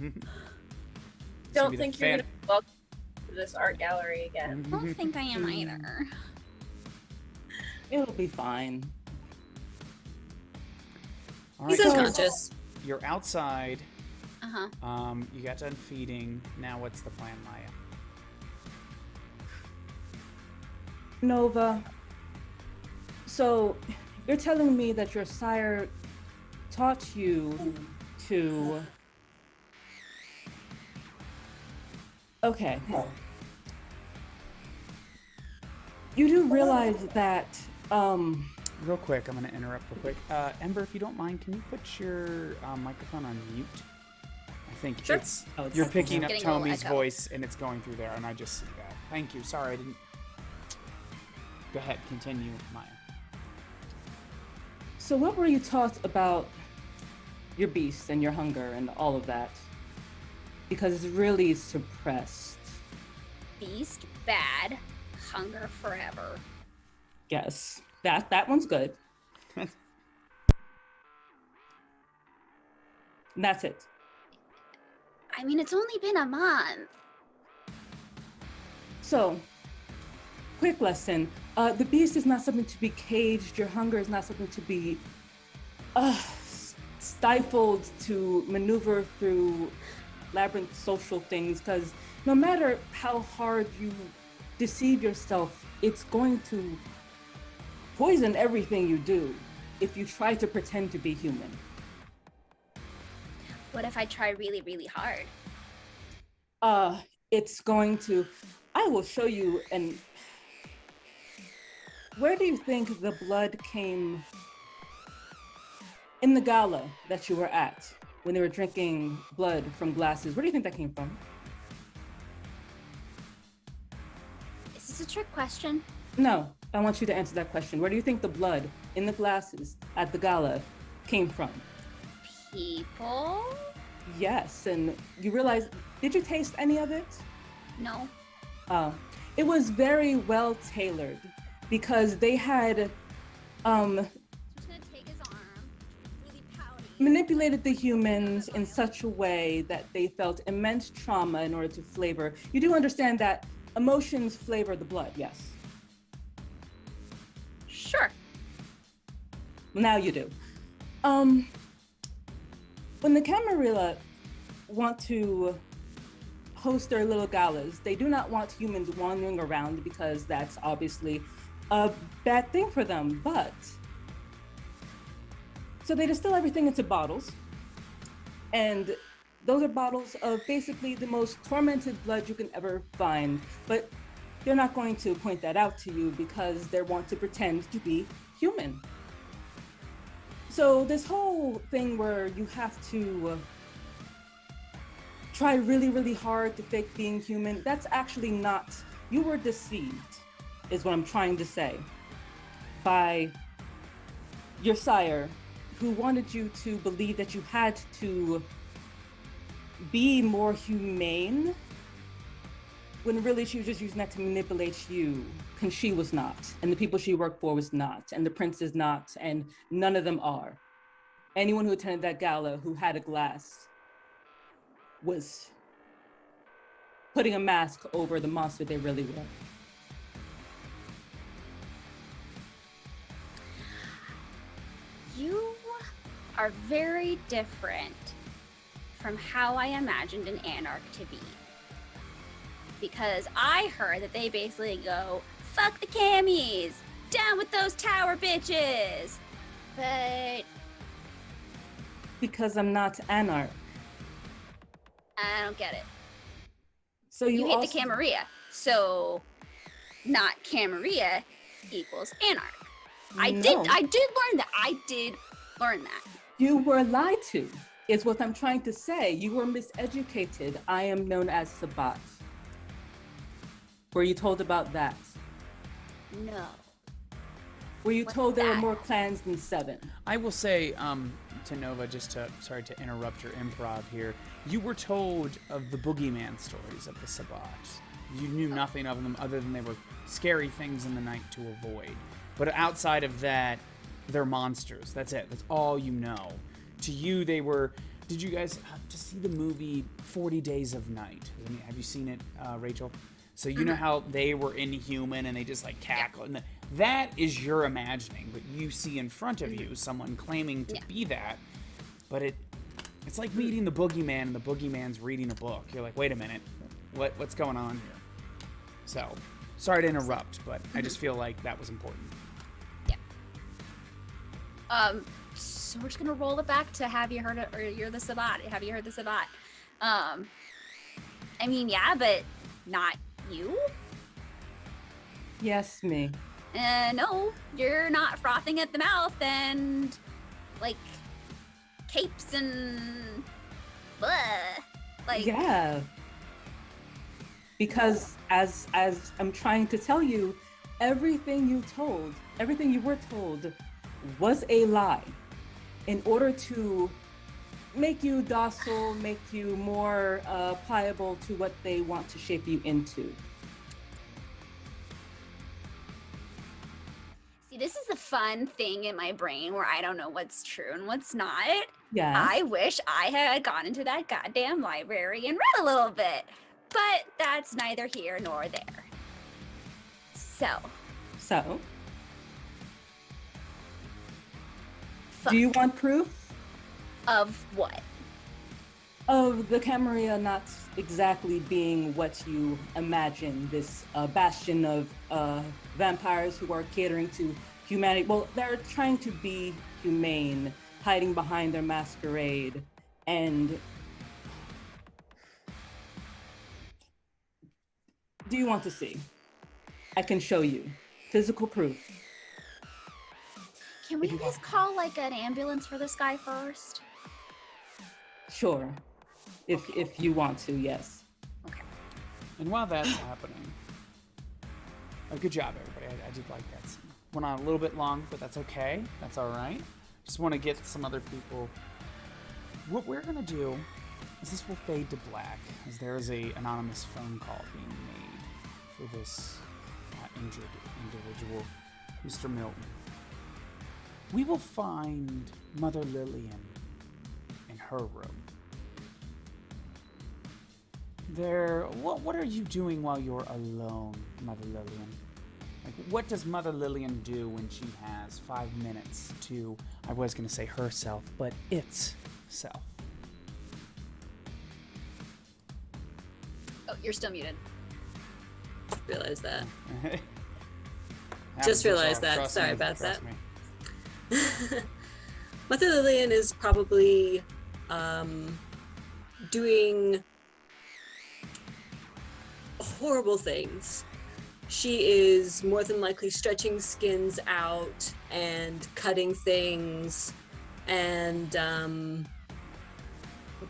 Don't think you're gonna be welcome to this art gallery again. I don't think I am either. It'll be fine. All He's right, so unconscious. you're outside. Uh-huh. You got done feeding. Now what's the plan, Maya? Nova. So, you're telling me that your sire taught you to. Okay. You do realize that, Real quick, I'm going to interrupt real quick. Ember, if you don't mind, can you put your microphone on mute? I think Sure. you're picking up Getting a little Tommy's echo. voice and it's going through there, and I just see that. Thank you. Sorry, I didn't. Go ahead, continue, Maya. So what were you taught about your beast and your hunger and all of that? Because it's really suppressed. Beast, bad, hunger forever. Yes, that one's good. And that's it. I mean, it's only been a month. So, quick lesson. The beast is not something to be caged. Your hunger is not something to be stifled to maneuver through labyrinth social things, because no matter how hard you deceive yourself, it's going to poison everything you do if you try to pretend to be human. What if I try really, really hard? It's going to, I will show you. And where do you think the blood came in the gala that you were at when they were drinking blood from glasses? Where do you think that came from? Is this a trick question? No, I want you to answer that question. Where do you think the blood in the glasses at the gala came from? People? Yes, and you realize, did you taste any of it? No. It was very well tailored because they had Just gonna take his arm, really pouty. manipulated the humans in such a way that they felt immense trauma in order to flavor. You do understand that emotions flavor the blood, yes? Sure. Now you do. When the Camarilla want to host their little galas, they do not want humans wandering around because that's obviously a bad thing for them, but so they distill everything into bottles, and those are bottles of basically the most tormented blood you can ever find, but they're not going to point that out to you because they want to pretend to be human. So this whole thing where you have to try really, really hard to fake being human, that's actually not, you were deceived, is what I'm trying to say, by your sire, who wanted you to believe that you had to be more humane, when really she was just using that to manipulate you, because she was not, and the people she worked for was not, and the prince is not, and none of them are. Anyone who attended that gala who had a glass was putting a mask over the monster they really were. You are very different from how I imagined an anarch to be. Because I heard that they basically go, fuck the cammies, down with those tower bitches. But Because I'm not anarch. I don't get it. So You hate also, the Camarilla, so not Camarilla equals anarch. I No. did learn that. I did learn that. You were lied to, is what I'm trying to say. You were miseducated. I am known as Sabat. Were you told about that? No. Were you What's told there were that? more clans than 7? I will say to Nova, sorry to interrupt your improv here, you were told of the boogeyman stories of the Sabbat. You knew nothing of them other than they were scary things in the night to avoid. But outside of that, they're monsters. That's it. That's all you know. To you, they were... Did you guys just see the movie 40 Days of Night? Have you seen it, Rachel? So you know how they were inhuman and they just like cackle, and that is your imagining, but you see in front of you someone claiming to be that, but it's like meeting the boogeyman and the boogeyman's reading a book. You're like, wait a minute, what's going on here? So, sorry to interrupt, but I just feel like that was important. Yeah. So we're just gonna roll it back to have you heard it, or you're the Sabbat. Have you heard the Sabbat? I mean, yeah, but not you. Yes, me. No, you're not frothing at the mouth and like capes and blah. Like Yeah. Because as I'm trying to tell you, everything you were told was a lie in order to make you docile, make you more pliable to what they want to shape you into. See, this is the fun thing in my brain where I don't know what's true and what's not. Yeah. I wish I had gone into that goddamn library and read a little bit, but that's neither here nor there. So. Do you want proof? Of what? Of the Camarilla not exactly being what you imagine, this bastion of vampires who are catering to humanity. Well, they're trying to be humane, hiding behind their masquerade, and do you want to see? I can show you physical proof. Can we please call like an ambulance for this guy first? Sure, if you want to, yes. Okay. And while that's happening, good job, everybody. I did like that scene. Went on a little bit long, but that's okay. That's all right. Just want to get some other people. What we're gonna do is this will fade to black, as there is a anonymous phone call being made for this injured individual, Mr. Milton. We will find Mother Lillian in her room. What are you doing while you're alone, Mother Lillian? Like, what does Mother Lillian do when she has 5 minutes to, I was going to say herself, but its self? Oh, you're still muted. Realize that. Happens Just to us realized all. that. Trust Sorry me, about trust that. me. Mother Lillian is probably doing horrible things. She is more than likely stretching skins out and cutting things and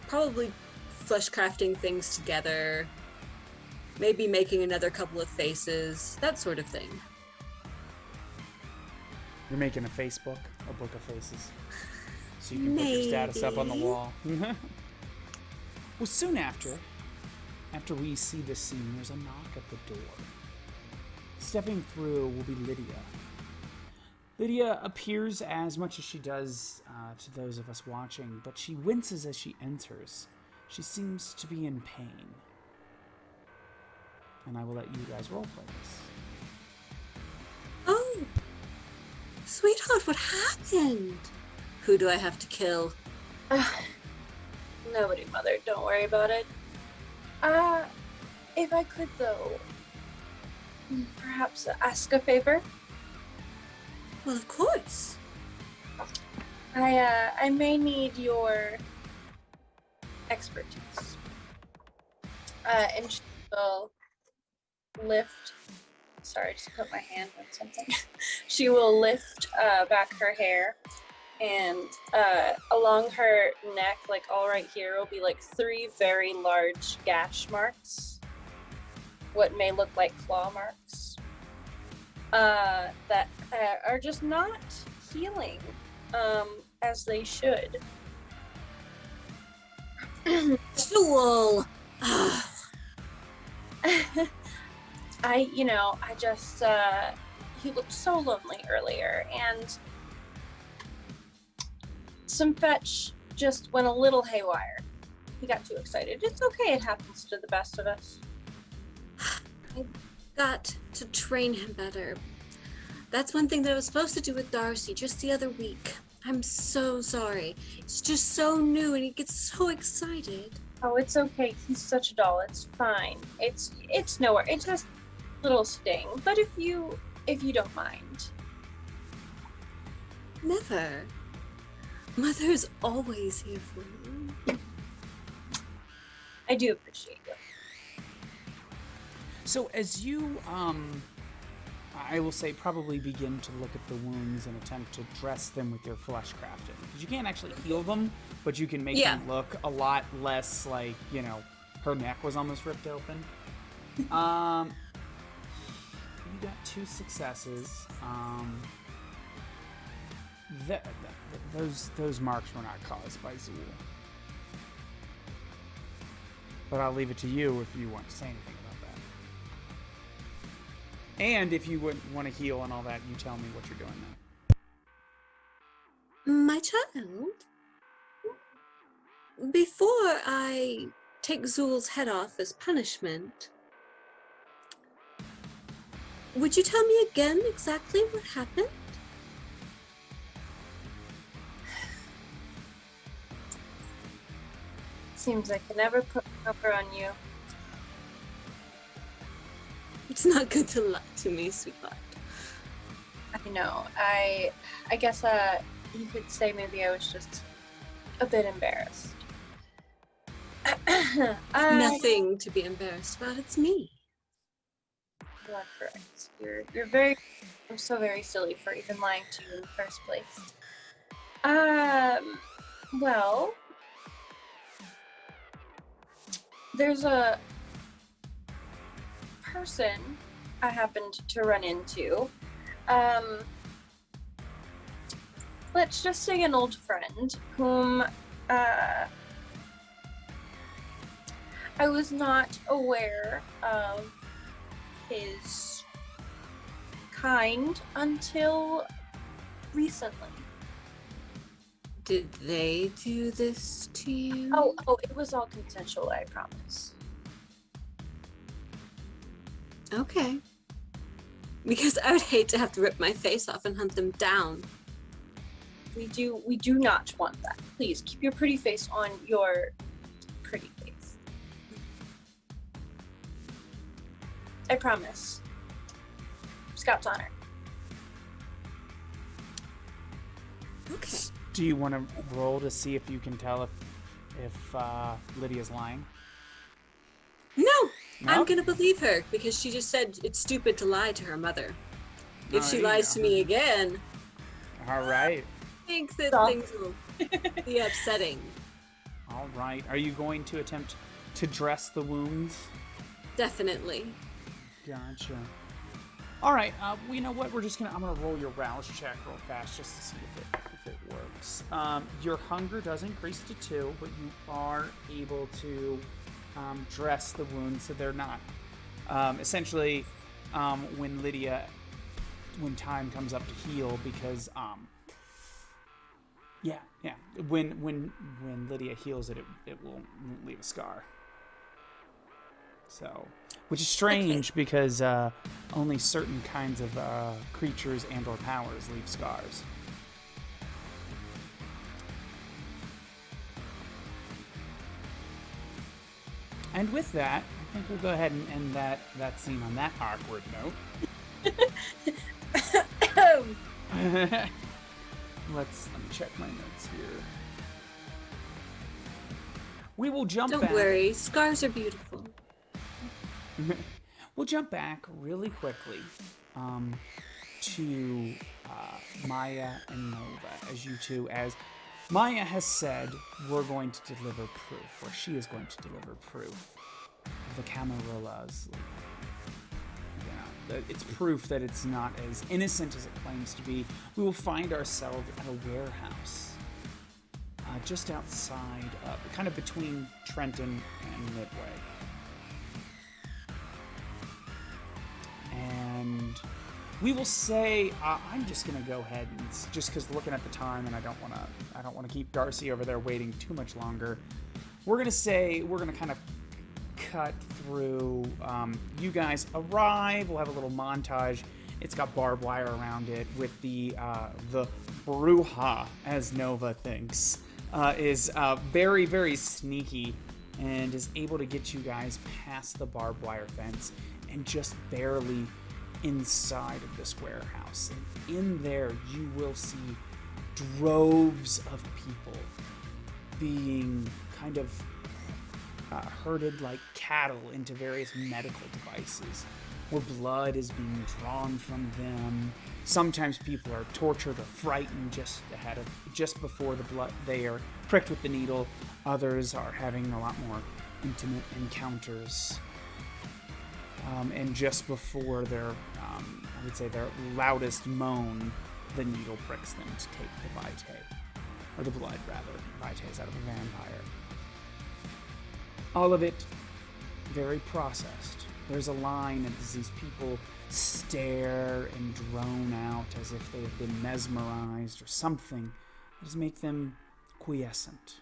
probably flesh crafting things together, maybe making another couple of faces, that sort of thing. You're making a Facebook, a book of faces, so you can put your status up on the wall. Well, soon after we see this scene, there's a knock at the door. Stepping through will be Lydia. Lydia appears as much as she does to those of us watching, but she winces as she enters. She seems to be in pain. And I will let you guys roleplay this. Oh, sweetheart, what happened? Who do I have to kill? Nobody, Mother. Don't worry about it. If I could, though, perhaps ask a favor. Well, of course. I may need your expertise. And she will lift. Sorry, I just put my hand on something. She will lift back her hair, and along her neck, like all right here, will be like 3 very large gash marks. What may look like claw marks. That are just not healing as they should. Fool! I just, he looked so lonely earlier, and some fetch just went a little haywire. He got too excited. It's okay, it happens to the best of us. I got to train him better. That's one thing that I was supposed to do with Darcy just the other week. I'm so sorry. It's just so new and he gets so excited. Oh, it's okay. He's such a doll. It's fine. It's nowhere. It's just a little sting. But if you don't mind. Never. Mother's always here for you. I do appreciate you. So as you, I will say, probably begin to look at the wounds and attempt to dress them with your flesh crafting. Because you can't actually heal them, but you can make them look a lot less like, her neck was almost ripped open. You got 2 successes. Those marks were not caused by Zool. But I'll leave it to you if you want to say anything about that. And if you would want to heal and all that, you tell me what you're doing then. My child, before I take Zool's head off as punishment, would you tell me again exactly what happened? Seems I can never put a number on you. It's not good to lie to me, sweetheart. I know. I guess you could say maybe I was just a bit embarrassed. Nothing to be embarrassed about. It's me. You are correct. You're very. I'm so very silly for even lying to you in the first place. Well, there's a person I happened to run into. Let's just say an old friend whom I was not aware of his kind until recently. Did they do this to you? Oh, it was all consensual, I promise. Okay. Because I would hate to have to rip my face off and hunt them down. We do not want that. Please keep your pretty face on your pretty face. I promise. Scout's honor. Okay. Do you want to roll to see if you can tell if Lydia's lying? No! No? I'm gonna believe her because she just said it's stupid to lie to her mother. If she there you lies go. to me again, All right. I think that Stop. things will be upsetting. All right. Are you going to attempt to dress the wounds? Definitely. Gotcha. All right. You know what? I'm gonna roll your rouse check real fast just to see if it works. Your hunger does increase to 2, but you are able to dress the wounds so they're not. Essentially, when time comes up to heal, because when Lydia heals it will leave a scar. So, which is strange because only certain kinds of creatures and or powers leave scars. And with that, I think we'll go ahead and end that scene on that awkward note. Let me check my notes here. We will jump back. Don't worry, scars are beautiful. We'll jump back really quickly to Maya and Nova, as Maya has said we're going to deliver proof, or she is going to deliver proof of the Camarilla sleep. It's proof that it's not as innocent as it claims to be. We will find ourselves at a warehouse just outside, kind of between Trenton and Midway. And we will say, I'm just gonna go ahead and just because looking at the time, and I don't want to keep Darcy over there waiting too much longer. We're gonna say we're gonna kind of cut through. You guys arrive. We'll have a little montage. It's got barbed wire around it with the Bruja, as Nova thinks, is very, very sneaky and is able to get you guys past the barbed wire fence and just barely inside of this warehouse. And in there, you will see droves of people being kind of herded like cattle into various medical devices, where blood is being drawn from them. Sometimes people are tortured or frightened just before the blood they are pricked with the needle. Others are having a lot more intimate encounters. And just before their, I would say their loudest moan, the needle pricks them to take the vitae, or the blood rather. Vitae is out of a vampire. All of it very processed. There's a line as these people stare and drone out as if they have been mesmerized or something that does make them quiescent.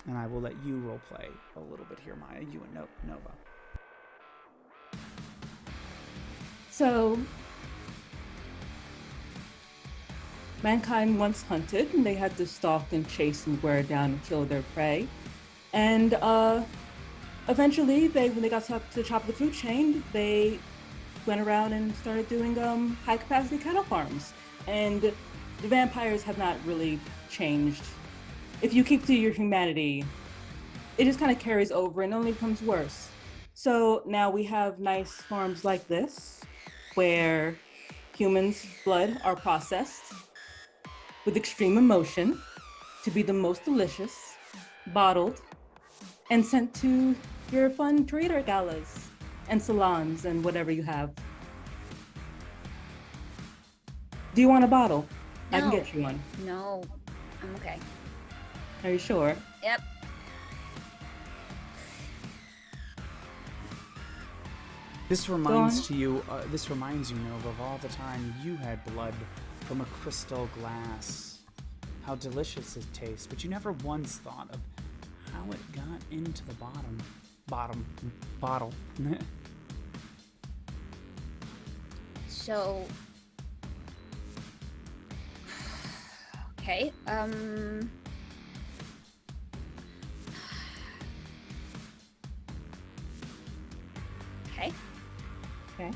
And I will let you roleplay a little bit here, Maya, you and Nova. So, mankind once hunted, and they had to stalk and chase and wear down and kill their prey. And eventually, when they got to the top of the food chain, they went around and started doing high-capacity cattle farms. And the vampires have not really changed. If you keep to your humanity, it just kind of carries over and only becomes worse. So now we have nice farms like this, where humans' blood are processed with extreme emotion to be the most delicious, bottled, and sent to your fun trader galas and salons and whatever you have. Do you want a bottle? No. I can get you one. No, I'm okay. Are you sure? Yep. This reminds you, Nova, of all the time you had blood from a crystal glass. How delicious it tastes, but you never once thought of how it got into the bottle. So, okay, okay. Okay.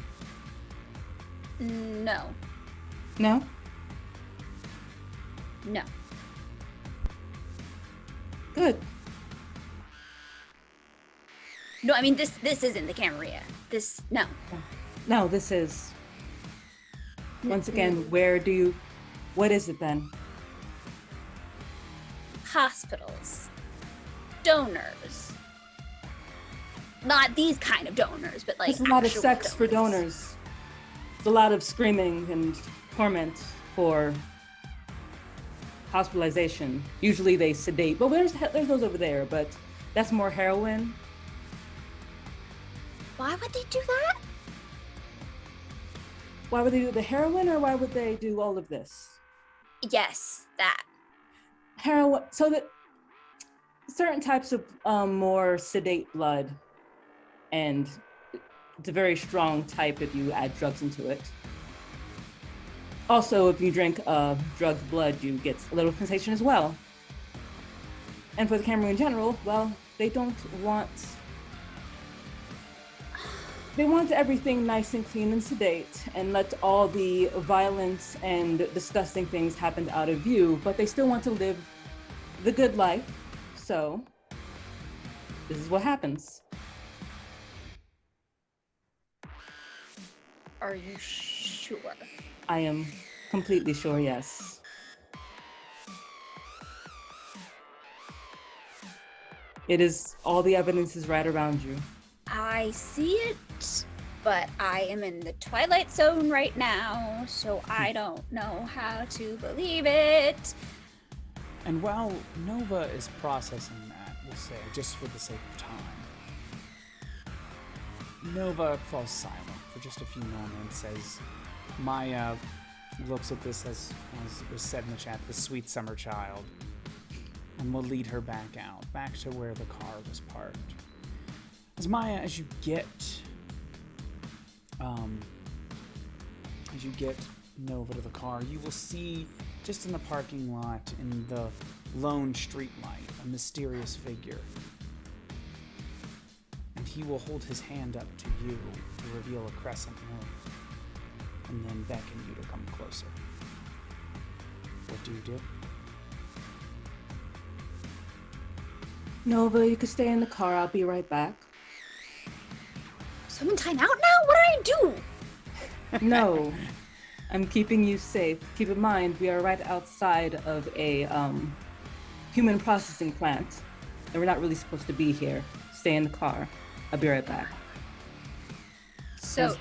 No. No? No. Good. No, I mean, this isn't the Camarilla. No. No, this is. Once again, what is it then? Hospitals. Donors. Not these kind of donors, but like There's a lot of actual sex for donors. There's a lot of screaming and torment for hospitalization. Usually they sedate, but there's those over there, but that's more heroin. Why would they do that? Why would they do the heroin, or why would they do all of this? Yes, that. Heroin, so that certain types of more sedate blood, and it's a very strong type if you add drugs into it. Also, if you drink drugged blood, you get a little sensation as well. And for the Cameroon in general, well, they want everything nice and clean and sedate and let all the violence and disgusting things happen out of view, but they still want to live the good life. So this is what happens. Are you sure? I am completely sure, yes. It is, all the evidence is right around you. I see it, but I am in the Twilight Zone right now, so I don't know how to believe it. And while Nova is processing that, we'll say, just for the sake of time, Nova falls silent for just a few moments as Maya looks at this, as was said in the chat, the sweet summer child. and will lead her back out, back to where the car was parked. As Maya, as you get Nova to the car, you will see just in the parking lot, in the lone street light, a mysterious figure. And he will hold his hand up to you to reveal a crescent moon, and then beckon you to come closer. What do you do? Nova, you could stay in the car. I'll be right back. So I'm in timeout now? What did I do? No, I'm keeping you safe. Keep in mind, we are right outside of a human processing plant, and we're not really supposed to be here. Stay in the car. I'll be right back. So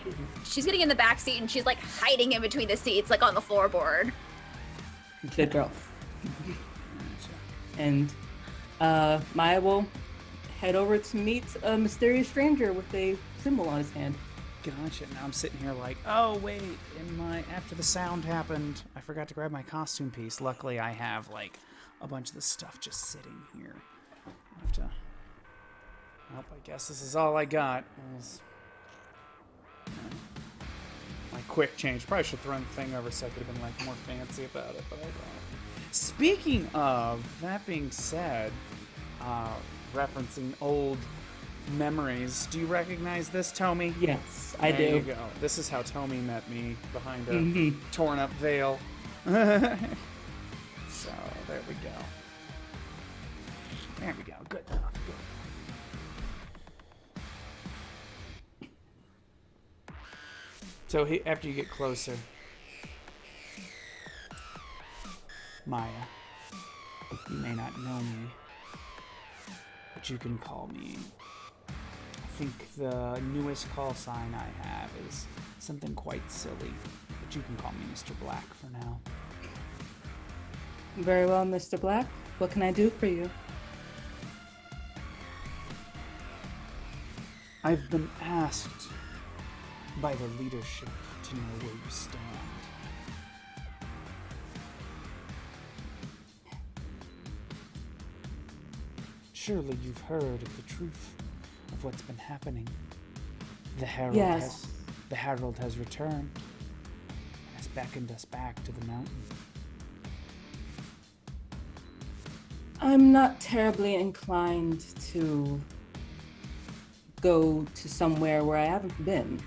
she's getting in the back seat and she's like hiding in between the seats, like on the floorboard. Good girl. And Maya will head over to meet a mysterious stranger with a symbol on his hand. Gotcha. Now I'm sitting here like, oh wait, after the sound happened, I forgot to grab my costume piece. Luckily, I have like a bunch of the stuff just sitting here. I have to. Well, I guess this is all I got. My quick change. Probably should have thrown the thing over so I could have been like more fancy about it, but I don't. Speaking of, that being said, referencing old memories, do you recognize this, Tomy? Yes, I do. There you go. This is how Tomy met me, behind a torn up veil. So, there we go. There we go. Good enough. Good. So after you get closer, Maya, you may not know me, but you can call me. I think the newest call sign I have is something quite silly, but you can call me Mr. Black for now. Very well, Mr. Black. What can I do for you? I've been asked by the leadership to know where you stand. Surely you've heard of the truth of what's been happening. The Herald has returned and has beckoned us back to the mountain. I'm not terribly inclined to go to somewhere where I haven't been.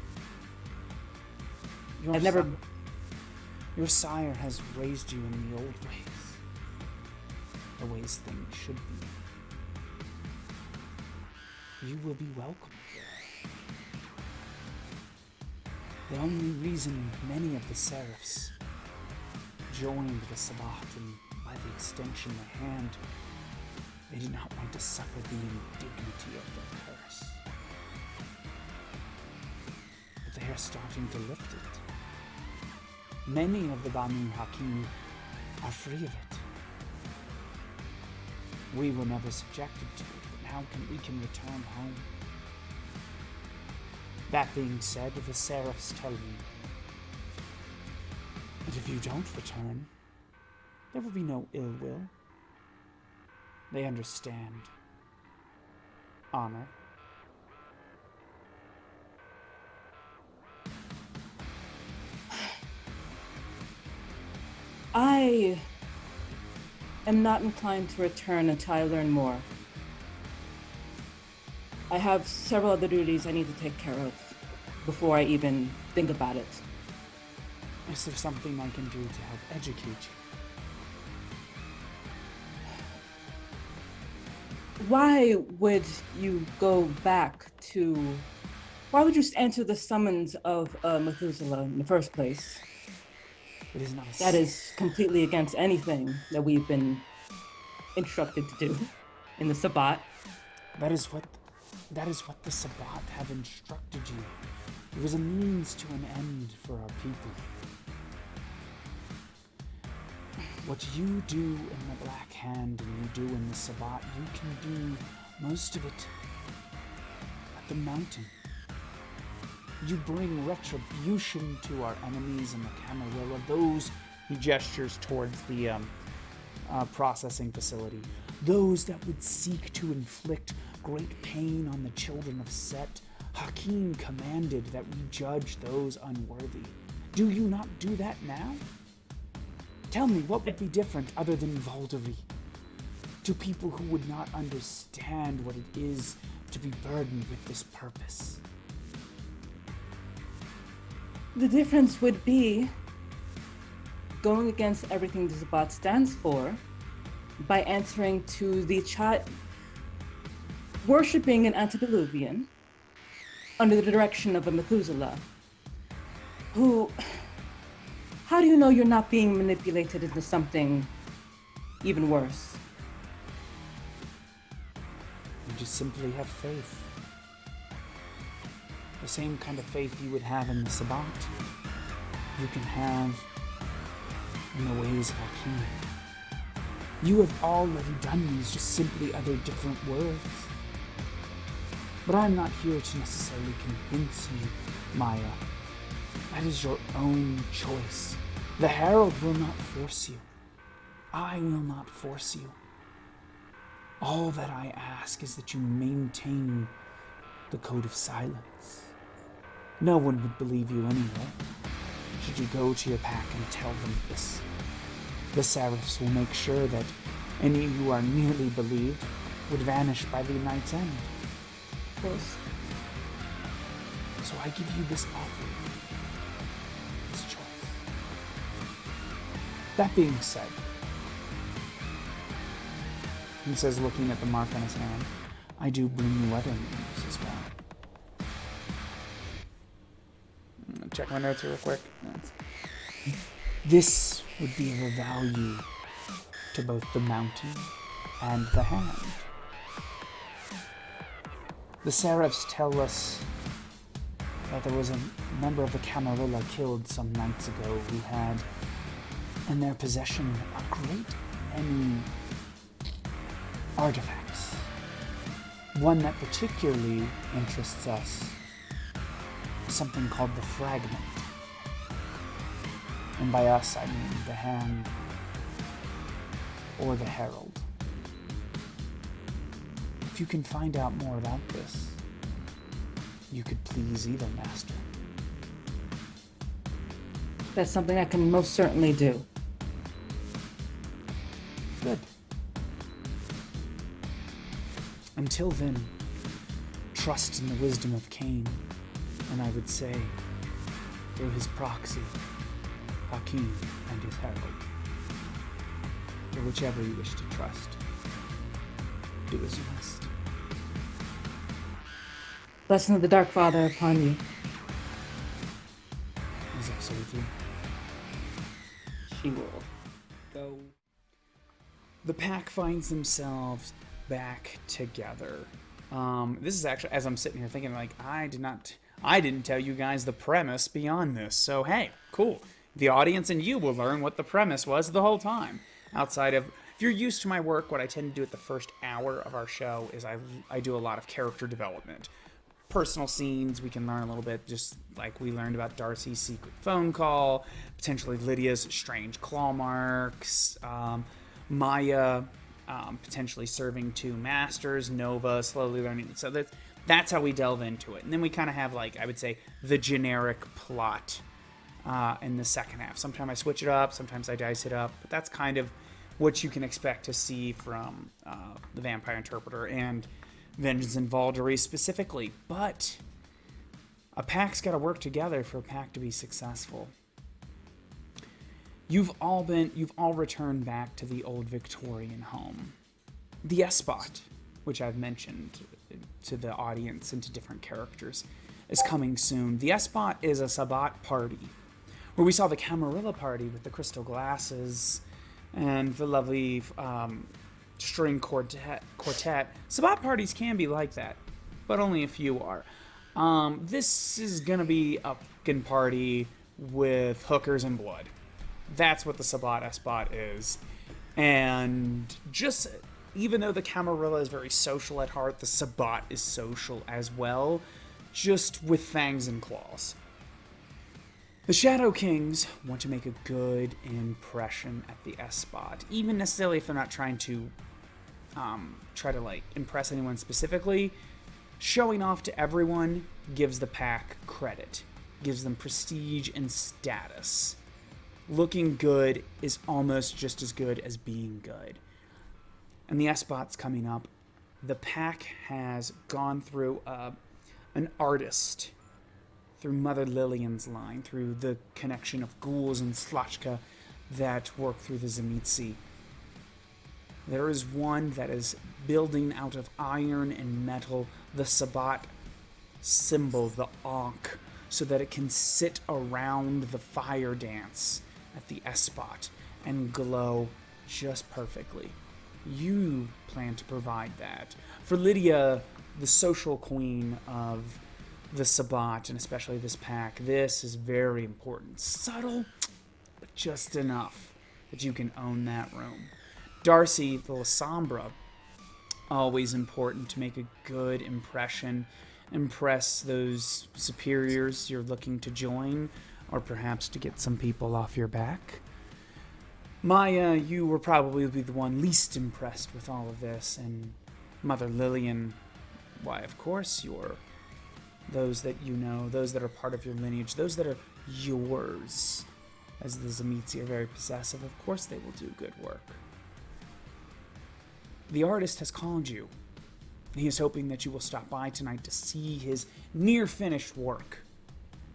Your sire has raised you in the old ways, the ways things should be. You will be welcome there. The only reason many of the Seraphs joined the Sabbat, and by the extension the Hand, they did not want to suffer the indignity of their curse. But they are starting to lift it. Many of the Banu Hakim are free of it. We were never subjected to it, but now we can return home. That being said, the Seraphs tell me that if you don't return, there will be no ill will. They understand honor. I am not inclined to return until I learn more. I have several other duties I need to take care of before I even think about it. Is there something I can do to help educate you? Why would you go back to... Why would you answer the summons of Methuselah in the first place? It is not That is completely against anything that we've been instructed to do in the Sabbat. That is what the Sabbat have instructed you. It was a means to an end for our people. What you do in the Black Hand and you do in the Sabbat, you can do most of it at the mountain. You bring retribution to our enemies in the Camarilla. Those, he gestures towards the processing facility. those that would seek to inflict great pain on the children of Set, Hakim commanded that we judge those unworthy. Do you not do that now? Tell me, what would be different other than Vaulderie? To people who would not understand what it is to be burdened with this purpose. The difference would be going against everything the Sabbat stands for by answering to the worshipping an antediluvian under the direction of a Methuselah, who, how do you know you're not being manipulated into something even worse? You just simply have faith. The same kind of faith you would have in the Sabbat, you can have in the ways of Hakim. You have already done these, just simply other different words. But I'm not here to necessarily convince you, Maya. That is your own choice. The Herald will not force you. I will not force you. All that I ask is that you maintain the code of silence. No one would believe you anyway. Should you go to your pack and tell them this, the Seraphs will make sure that any who are nearly believed would vanish by the night's end. Of course. So I give you this offer, this choice. That being said, he says, looking at the mark on his hand, I do bring you other news as well. Check my notes real quick. This would be of a value to both the mountain and the hand. The Seraphs tell us that there was a member of the Camarilla killed some nights ago who had in their possession a great many artifacts. One that particularly interests us, something called the Fragment. And by us, I mean the Hand or the Herald. If you can find out more about this, you could please either master. That's something I can most certainly do. Good. Until then, trust in the wisdom of Cain, and I would say, through his proxy, Hakim and his herald. Or whichever you wish to trust. Do as you must. Blessing of the Dark Father upon you. Is that so with you? She will go. The pack finds themselves back together. This is actually, as I'm sitting here thinking, like, I didn't tell you guys the premise beyond this. So, hey, cool. The audience and you will learn what the premise was the whole time. Outside of, if you're used to my work, what I tend to do at the first hour of our show is I do a lot of character development. Personal scenes, we can learn a little bit, just like we learned about Darcy's secret phone call, potentially Lydia's strange claw marks, Maya potentially serving two masters, Nova slowly learning. So that's how we delve into it. And then we kind of have, like, I would say, the generic plot in the second half. Sometimes I switch it up, sometimes I dice it up, but that's kind of what you can expect to see from the Vampire Interpreter and Vengeance in Vaulderie specifically. But a pack's got to work together for a pack to be successful. You've all returned back to the old Victorian home. The S-Spot, which I've mentioned to the audience and to different characters, is coming soon. The S-Spot is a Sabbat party, where we saw the Camarilla party with the crystal glasses and the lovely string quartet. Sabbat parties can be like that, but only a few are. This is gonna be a fucking party with hookers and blood. That's what the Sabbat S-Spot is. And just, even though the Camarilla is very social at heart, the Sabbat is social as well, just with fangs and claws. The Shadow Kings want to make a good impression at the S-Spot, even necessarily if they're not trying to try to like impress anyone specifically. Showing off to everyone gives the pack credit, gives them prestige and status. Looking good is almost just as good as being good. And the S-Bot's coming up. The pack has gone through an artist, through Mother Lillian's line, through the connection of ghouls and Slotchka that work through the Tzimisce. There is one that is building out of iron and metal the Sabbat symbol, the Ankh, so that it can sit around the fire dance at the S-Spot and glow just perfectly. You plan to provide that. For Lydia, the social queen of the Sabbat, and especially this pack, this is very important. Subtle, but just enough that you can own that room. Darcy, the Lasombra, always important to make a good impression, impress those superiors you're looking to join, or perhaps to get some people off your back. Maya, you were probably the one least impressed with all of this, and Mother Lillian, why, of course, you're those that you know, those that are part of your lineage, those that are yours. As the Tzimisce are very possessive, of course they will do good work. The artist has called you. He is hoping that you will stop by tonight to see his near-finished work.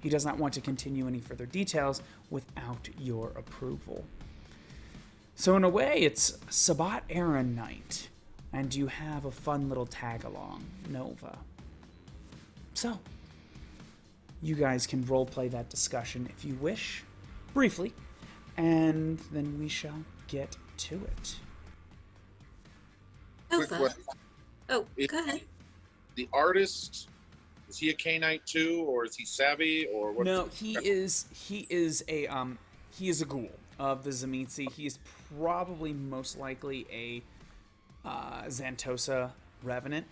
He does not want to continue any further details without your approval. So in a way, it's Sabbat Aaron night, and you have a fun little tag-along, Nova. So, you guys can roleplay that discussion if you wish, briefly, and then we shall get to it. Quick question. Oh, go ahead. The artist, is he a K-Knight too, or is he savvy, or what? No, he is a ghoul of the Tzimisce. He is probably most likely a Xantosa Revenant.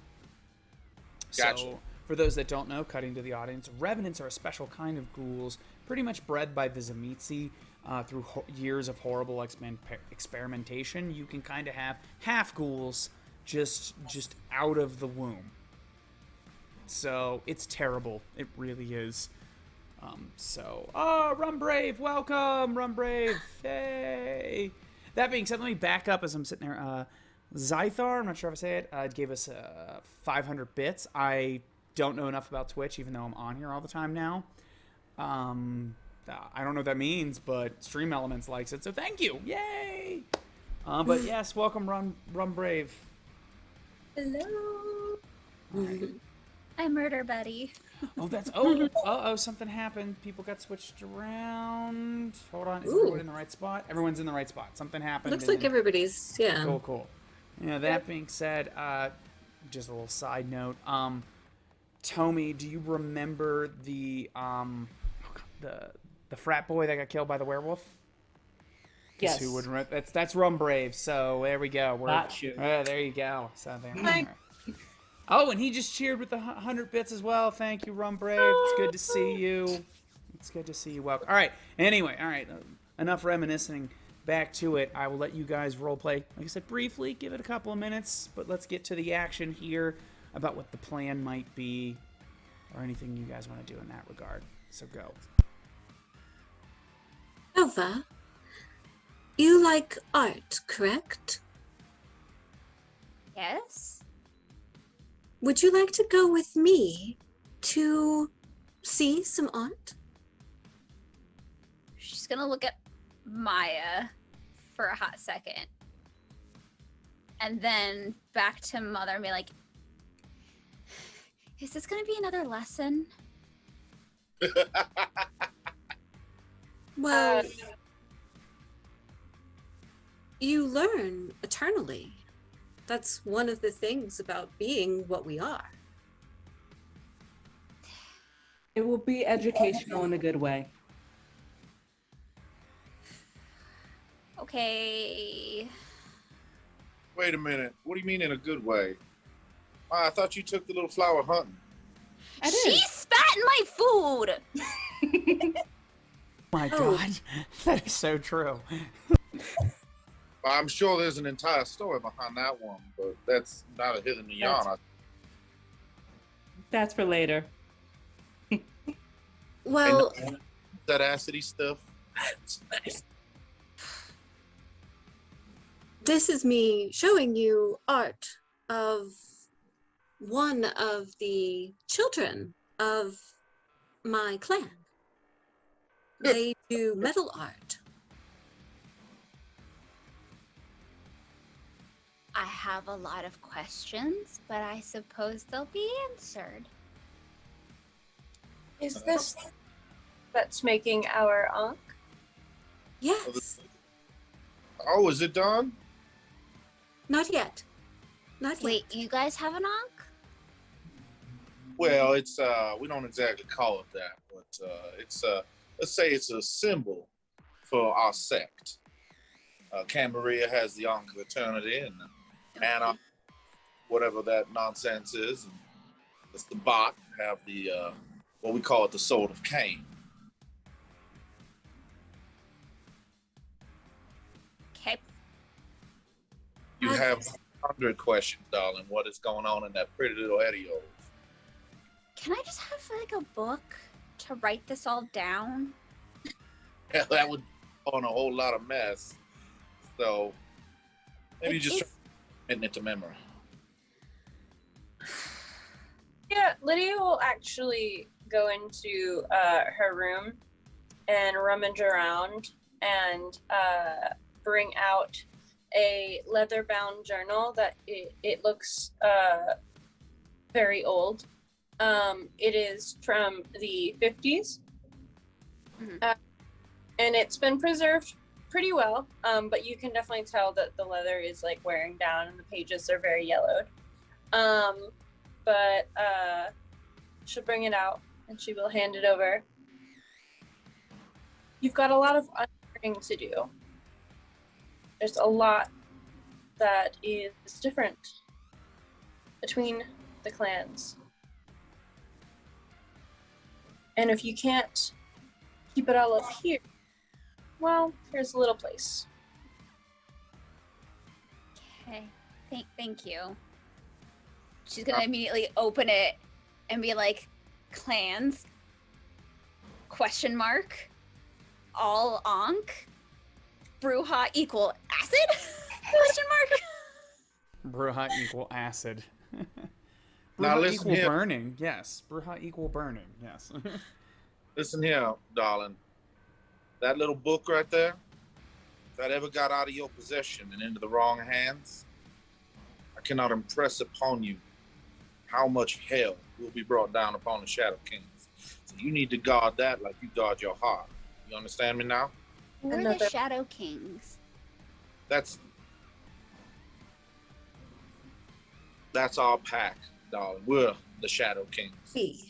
Gotcha. So, for those that don't know, cutting to the audience, Revenants are a special kind of ghouls, pretty much bred by the Tzimisce through years of horrible experimentation. You can kind of have half ghouls just out of the womb. So, it's terrible. It really is. Run Brave, welcome, Run Brave, hey. That being said, let me back up as I'm sitting there. Zythar, I'm not sure if I say it, gave us 500 bits. I don't know enough about Twitch, even though I'm on here all the time now. I don't know what that means, but Stream Elements likes it, so thank you, yay! But yes, welcome, Run Brave. Hello. Right. I'm Murder Buddy. Oh, something happened. People got switched around. Hold on, is everyone in the right spot? Everyone's in the right spot. Something happened. Looks like everybody's, yeah. Cool. That being said, just a little side note. Tommy, do you remember the frat boy that got killed by the werewolf? Yes. Who would remember? That's Rum Brave. So there we go. Got you. There you go. So there. Oh, and he just cheered with the 100 bits as well. Thank you, Rum Brave. It's good to see you. It's good to see you. Welcome. All right. Anyway, enough reminiscing. Back to it. I will let you guys roleplay. Like I said, briefly. Give it a couple of minutes. But let's get to the action here about what the plan might be or anything you guys want to do in that regard. So go. Nova, you like art, correct? Yes? Would you like to go with me to see some art? She's gonna look at Maya for a hot second. And then back to Mother and be like, is this gonna be another lesson? Well, you learn eternally. That's one of the things about being what we are. It will be educational in a good way. Okay. Wait a minute. What do you mean in a good way? I thought you took the little flower hunting. I She did. spat in my food! My God, that is so true. I'm sure there's an entire story behind that one, but that's not a hidden yarn. That's for later. Well, That acidy stuff. this is me showing you art of one of the children of my clan. They do metal art. I have a lot of questions, but I suppose they'll be answered. Is this that's making our Ankh? Yes. Oh, is it done? Not yet. Not yet. Wait, you guys have an Ankh? Well, it's we don't exactly call it that, but it's let's say it's a symbol for our sect. Camaria has the Ankh of Eternity, and Anna, whatever that nonsense is, and it's the bot have the what we call it, the Sword of Cain. Okay. You have 100 questions, darling. What is going on in that pretty little head of yours? Can I just have like a book to write this all down? Yeah, that would on a whole lot of mess. So maybe you just try committing it to memory. Yeah, Lydia will actually go into her room and rummage around and bring out a leather-bound journal that it looks very old. It is from the 50s, and it's been preserved pretty well, but you can definitely tell that the leather is like wearing down and the pages are very yellowed. But she'll bring it out and she will hand it over. You've got a lot of unlearning to do. There's a lot that is different between the clans. And if you can't keep it all up here, well, here's a little place. Okay. Thank you. She's gonna immediately open it and be like, clans? Question mark? All Ankh? Bruja equal acid? Question mark? Bruja equal acid. Now Bruja listen equal here. burning. Yes. Bruja equal burning. Yes. Listen here, darling. That little book right there, if that ever got out of your possession and into the wrong hands, I cannot impress upon you how much hell will be brought down upon the Shadow Kings. So you need to guard that like you guard your heart. You understand me now? We're the Shadow Kings. That's our pack, darling. We're the Shadow Kings.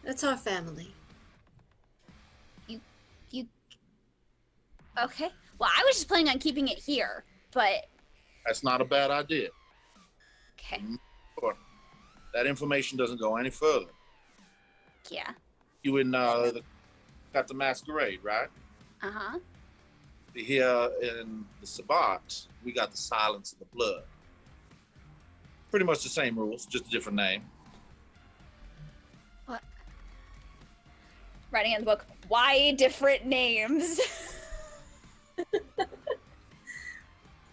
That's our family. You... Okay. Well, I was just planning on keeping it here, but... That's not a bad idea. Okay. Sure. That information doesn't go any further. Yeah. You in got the Masquerade, right? Uh-huh. Here in the Sabbat, we got the Silence of the Blood. Pretty much the same rules, just a different name. What? Writing in the book, why different names?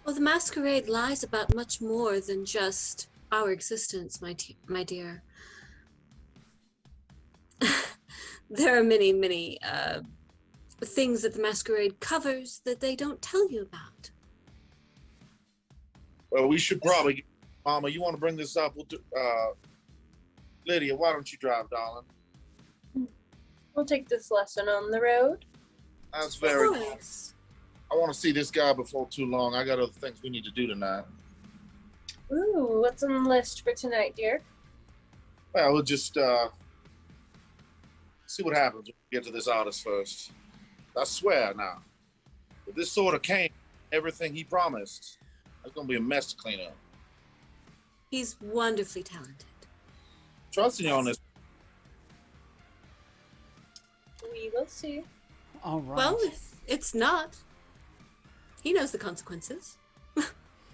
Well, the Masquerade lies about much more than just our existence, my dear. There are many, many things that the Masquerade covers that they don't tell you about. Well, we should probably, Mama, you want to bring this up? We'll do, Lydia, why don't you drive, darling? We'll take this lesson on the road. That's very Nice. I want to see this guy before too long. I got other things we need to do tonight. Ooh, what's on the list for tonight, dear? Well, we'll just see what happens when we get to this artist first. I swear now, if this sort of came, everything he promised, there's going to be a mess to clean up. He's wonderfully talented. Trusting you on this. We will see. All right. Well, if it's not, he knows the consequences.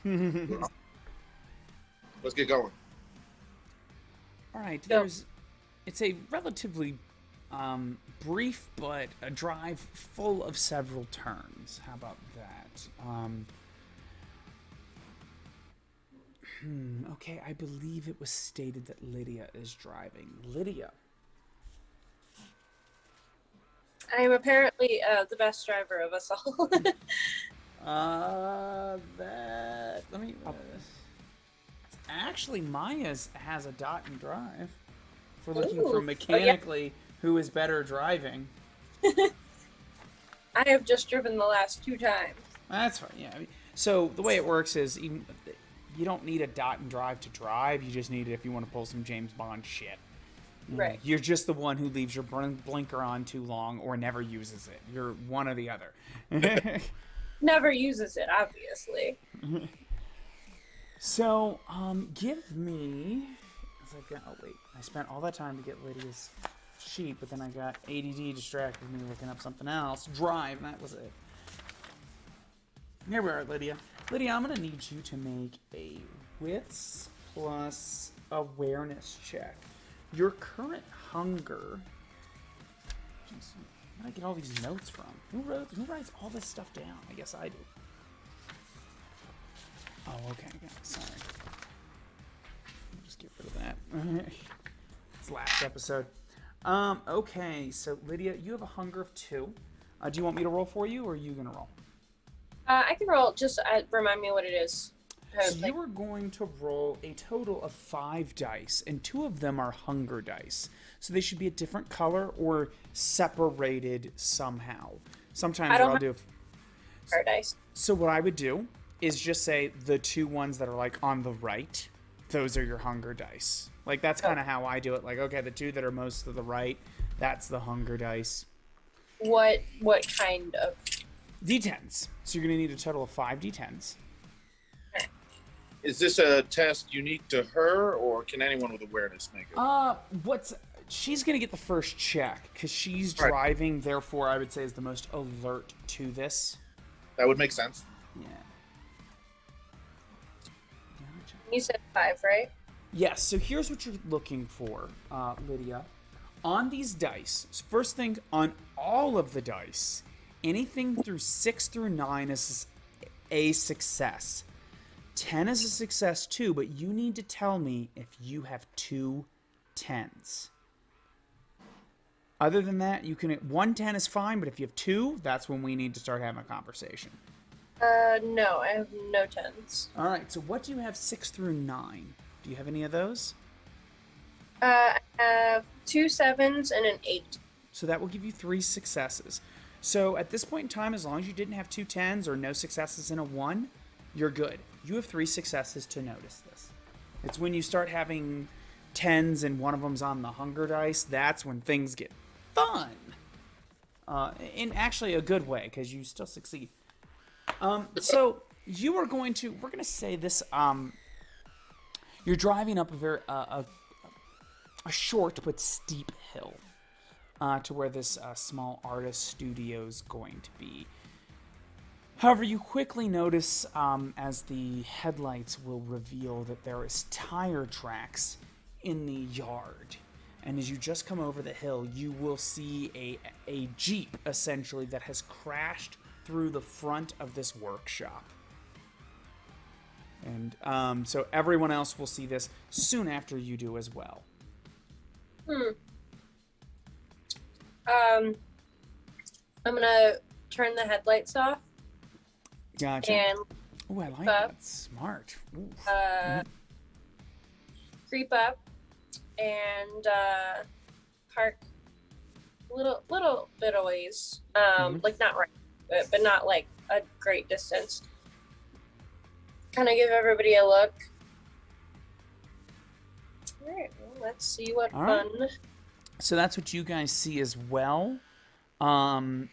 Let's get going. All right, Go. it's a relatively brief, but a drive full of several turns. How about that? Okay, I believe it was stated that Lydia is driving. Lydia. I am apparently the best driver of us all. Actually, Maya's has a dot and drive. If we're looking Ooh, for oh, yeah. mechanically who is better driving. I have just driven the last 2 times. That's fine. Yeah. I mean, so the way it works is you don't need a dot and drive to drive. You just need it if you want to pull some James Bond shit. Right. You're just the one who leaves your blinker on too long or never uses it. You're one or the other. Never uses it, obviously. So, give me. Oh wait, I spent all that time to get Lydia's sheet, but then I got ADD distracted me looking up something else. Drive, that was it. Here we are, Lydia. Lydia, I'm gonna need you to make a wits plus awareness check. Your current hunger. Jeez, where did I get all these notes from? Who writes all this stuff down? I guess I do. Oh, okay. Yeah, sorry. I'll just get rid of that. It's last episode. Okay, so Lydia, you have a hunger of 2. Do you want me to roll for you, or are you gonna roll? I can roll. Just remind me what it is. So you are going to roll a total of 5 dice, and 2 of them are hunger dice. So they should be a different color or separated somehow. Sometimes what I'll do. Paradise. So what I would do is just say the 2 ones that are like on the right, those are your hunger dice. Like that's kind of how I do it. Like, okay, the 2 that are most to the right, that's the hunger dice. What kind of? D10s. So you're gonna need a total of 5 D10s. Is this a test unique to her, or can anyone with awareness make it? She's gonna get the first check because she's Right. driving. Therefore, I would say is the most alert to this. That would make sense. Yeah. You said 5, right? Yes. So here's what you're looking for, Lydia. On these dice, first thing on all of the dice, anything through 6 through 9 is a success. 10 is a success too, but you need to tell me if you have 2 10s. Other than that, you can 1 10 is fine, but if you have 2, that's when we need to start having a conversation. No, I have no 10s. All right. So what do you have 6 through 9? Do you have any of those? I have 2 7s and an 8. So that will give you 3 successes. So at this point in time, as long as you didn't have 2 10s or no successes in a 1, you're good. You have 3 successes to notice this. It's when you start having 10s and one of them's on the hunger dice, that's when things get fun. In actually a good way, because you still succeed. So you are going to, we're going to say this, you're driving up a short but steep hill to where this small artist studio is going to be. However, you quickly notice as the headlights will reveal that there is tire tracks in the yard. And as you just come over the hill, you will see a Jeep, essentially, that has crashed through the front of this workshop. And so everyone else will see this soon after you do as well. I'm gonna turn the headlights off Gotcha. and Oh, I like that. Smart. Ooh. creep up and park a little bit of ways. Like not right, but not like a great distance. Kind of give everybody a look. All right, well, let's see what All right. fun. So that's what you guys see as well. And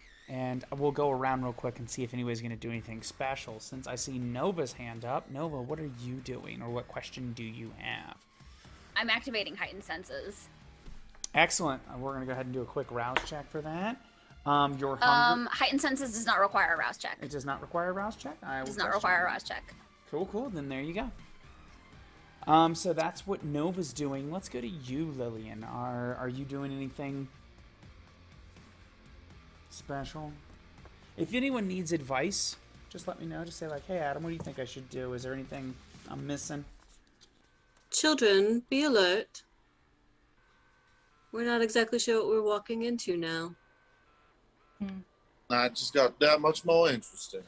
we'll go around real quick and see if anybody's going to do anything special. Since I see Nova's hand up. Nova, what are you doing, or what question do you have? I'm activating heightened senses. Excellent. We're going to go ahead and do a quick rouse check for that. Your hunger... Heightened senses does not require a rouse check. It does not require a rouse check? Does not require a rouse check. Cool. Then there you go. So that's what Nova's doing. Let's go to you, Lillian. Are you doing anything special? If anyone needs advice, just let me know. Just say like, hey, Adam, what do you think I should do? Is there anything I'm missing? Children, be alert. We're not exactly sure what we're walking into now. I just got that much more interesting.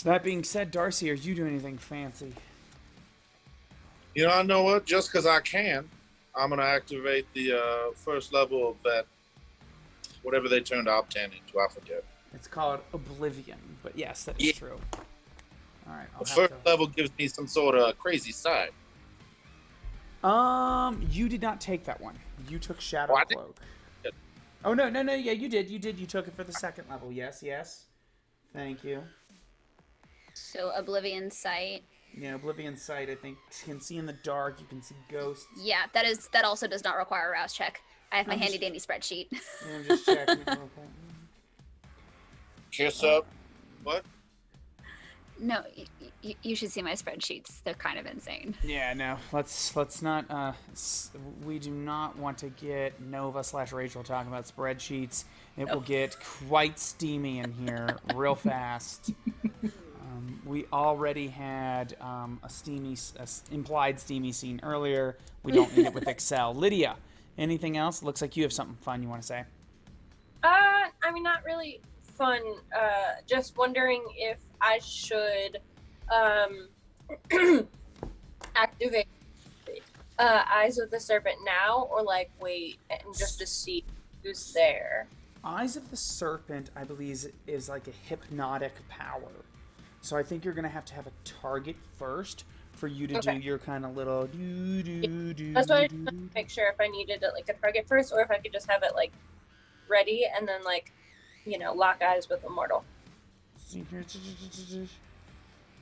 That being said, Darcy, are you doing anything fancy? You know, I know what? Just because I can, I'm going to activate the first level of that, whatever they turned Obtan into. I forget. It's called Oblivion, but yes, that is true. All right. The first level gives me some sort of crazy side. You did not take that one. You took Shadow What? Cloak. Oh, no. Yeah, you did. You took it for the second level. Yes. Thank you. So Oblivion Sight. Yeah, Oblivion Sight, I think, can see in the dark. You can see ghosts. Yeah, that also does not require a rouse check. I have my handy dandy spreadsheet. Yeah, I'm just checking it real quick. Kiss up. What? No, you should see my spreadsheets. They're kind of insane. Yeah, no. Let's not. We do not want to get Nova/Rachel talking about spreadsheets. It will get quite steamy in here real fast. We already had a implied steamy scene earlier. We don't need it with Excel. Lydia, anything else? Looks like you have something fun you want to say. I mean, not really fun. Just wondering if I should activate Eyes of the Serpent now, or like wait and just to see who's there. Eyes of the Serpent, I believe, is like a hypnotic power. So I think you're going to have a target first for you to do your kind of little do. That's why I just wanted to make sure if I needed like a target first, or if I could just have it like ready and then like, lock eyes with Immortal.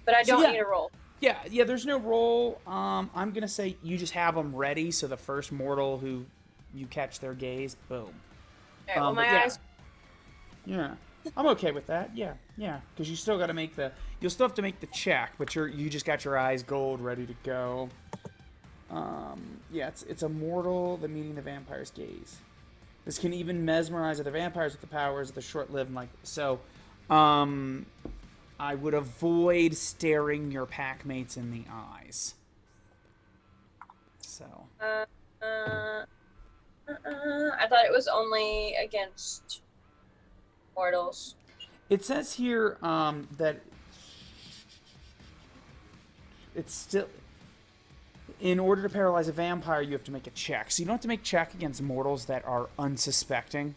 But I don't need a roll. Yeah, there's no roll. I'm going to say you just have them ready, so the first mortal who you catch their gaze, boom. All right, well, my eyes... Yeah. I'm okay with that. Yeah, because you still got to you'll still have to make the check, but you just got your eyes gold ready to go. It's a mortal, the meeting the vampire's gaze. This can even mesmerize other vampires with the powers of the short-lived, I would avoid staring your pack mates in the eyes. So. I thought it was only against mortals. It says here that it's still, in order to paralyze a vampire, you have to make a check. So you don't have to make check against mortals that are unsuspecting.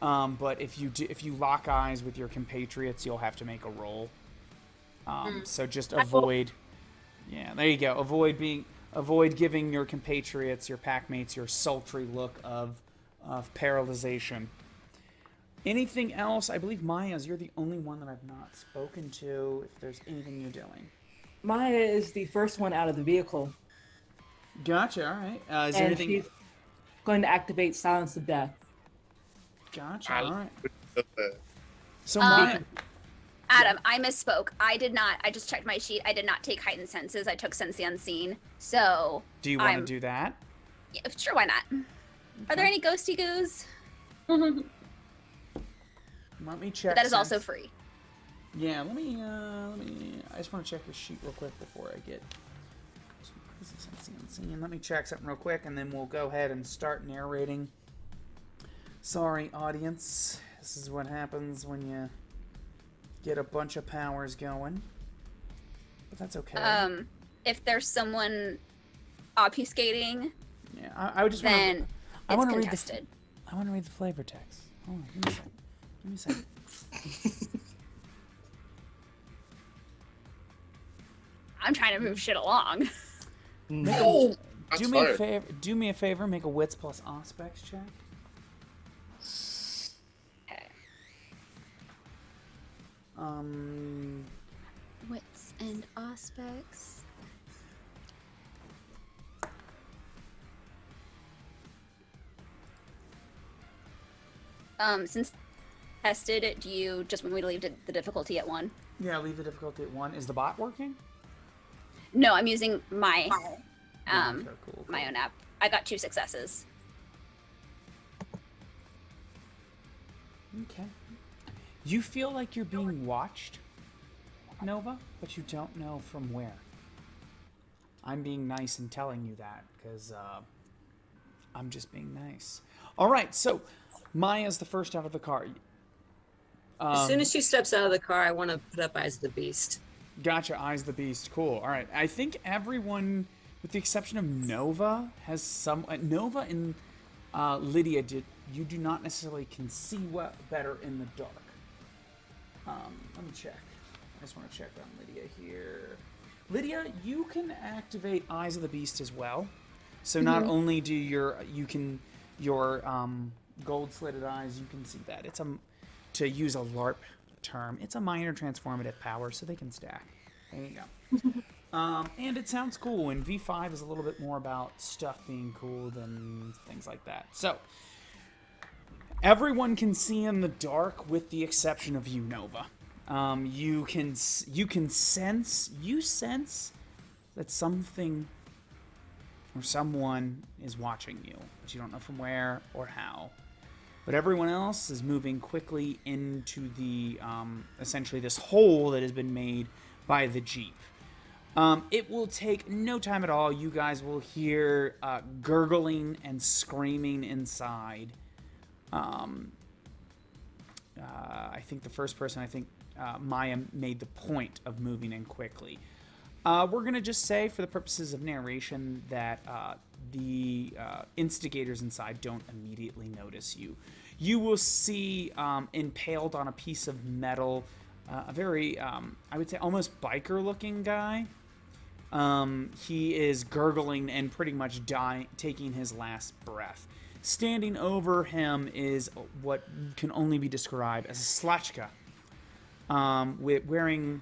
But if you lock eyes with your compatriots, you'll have to make a roll. So just avoid. Yeah, there you go. Avoid giving your compatriots, your packmates, your sultry look of paralyzation. Anything else? I believe Maya's, you're the only one that I've not spoken to. If there's anything you're doing. Maya is the first one out of the vehicle. Gotcha. All right. Is there anything? She's going to activate Silence of Death. Gotcha. All right. So Adam, I misspoke. I did not. I just checked my sheet. I did not take heightened senses. I took sense the unseen. So. Do you want to do that? Yeah, sure. Why not? Okay. Are there any ghosty goos? Let me check. But that is also free. Yeah. Let me. I just want to check your sheet real quick before I get. Let me check something real quick, and then we'll go ahead and start narrating. Sorry, audience. This is what happens when you get a bunch of powers going. But that's okay. If there's someone obfuscating, yeah, I would just then I want to read contested. I want to read the flavor text. Hold on, give me a second. I'm trying to move shit along. Do me a favor. Make a wits plus aspects check. Wits and aspects. Since tested, do you just want me to leave the difficulty at 1? Yeah, leave the difficulty at 1. Is the bot working? No, I'm using my Okay, cool. my own app. I got 2 successes. Okay. You feel like you're being watched, Nova, but you don't know from where. I'm being nice and telling you that because I'm just being nice. All right, so Maya's the first out of the car. As soon as she steps out of the car, I want to put up Eyes of the Beast. Gotcha, Eyes the Beast. Cool. All right. I think everyone, with the exception of Nova, has some. Nova and Lydia, you do not necessarily can see better in the dark. Let me check. I just want to check on Lydia here. Lydia, you can activate Eyes of the Beast as well. So not only do your gold-slitted eyes, you can see that. It's to use a LARP term, it's a minor transformative power, so they can stack. There you go. And it sounds cool, and V5 is a little bit more about stuff being cool than things like that. So, everyone can see in the dark with the exception of you, Nova. You sense that something or someone is watching you, but you don't know from where or how. But everyone else is moving quickly into the, essentially this hole that has been made by the Jeep. It will take no time at all. You guys will hear gurgling and screaming inside. I think the first person, Maya made the point of moving in quickly. We're going to just say, for the purposes of narration, that the instigators inside don't immediately notice you. You will see impaled on a piece of metal a very, I would say, almost biker-looking guy. He is gurgling and pretty much taking his last breath. Standing over him is what can only be described as a slachka, wearing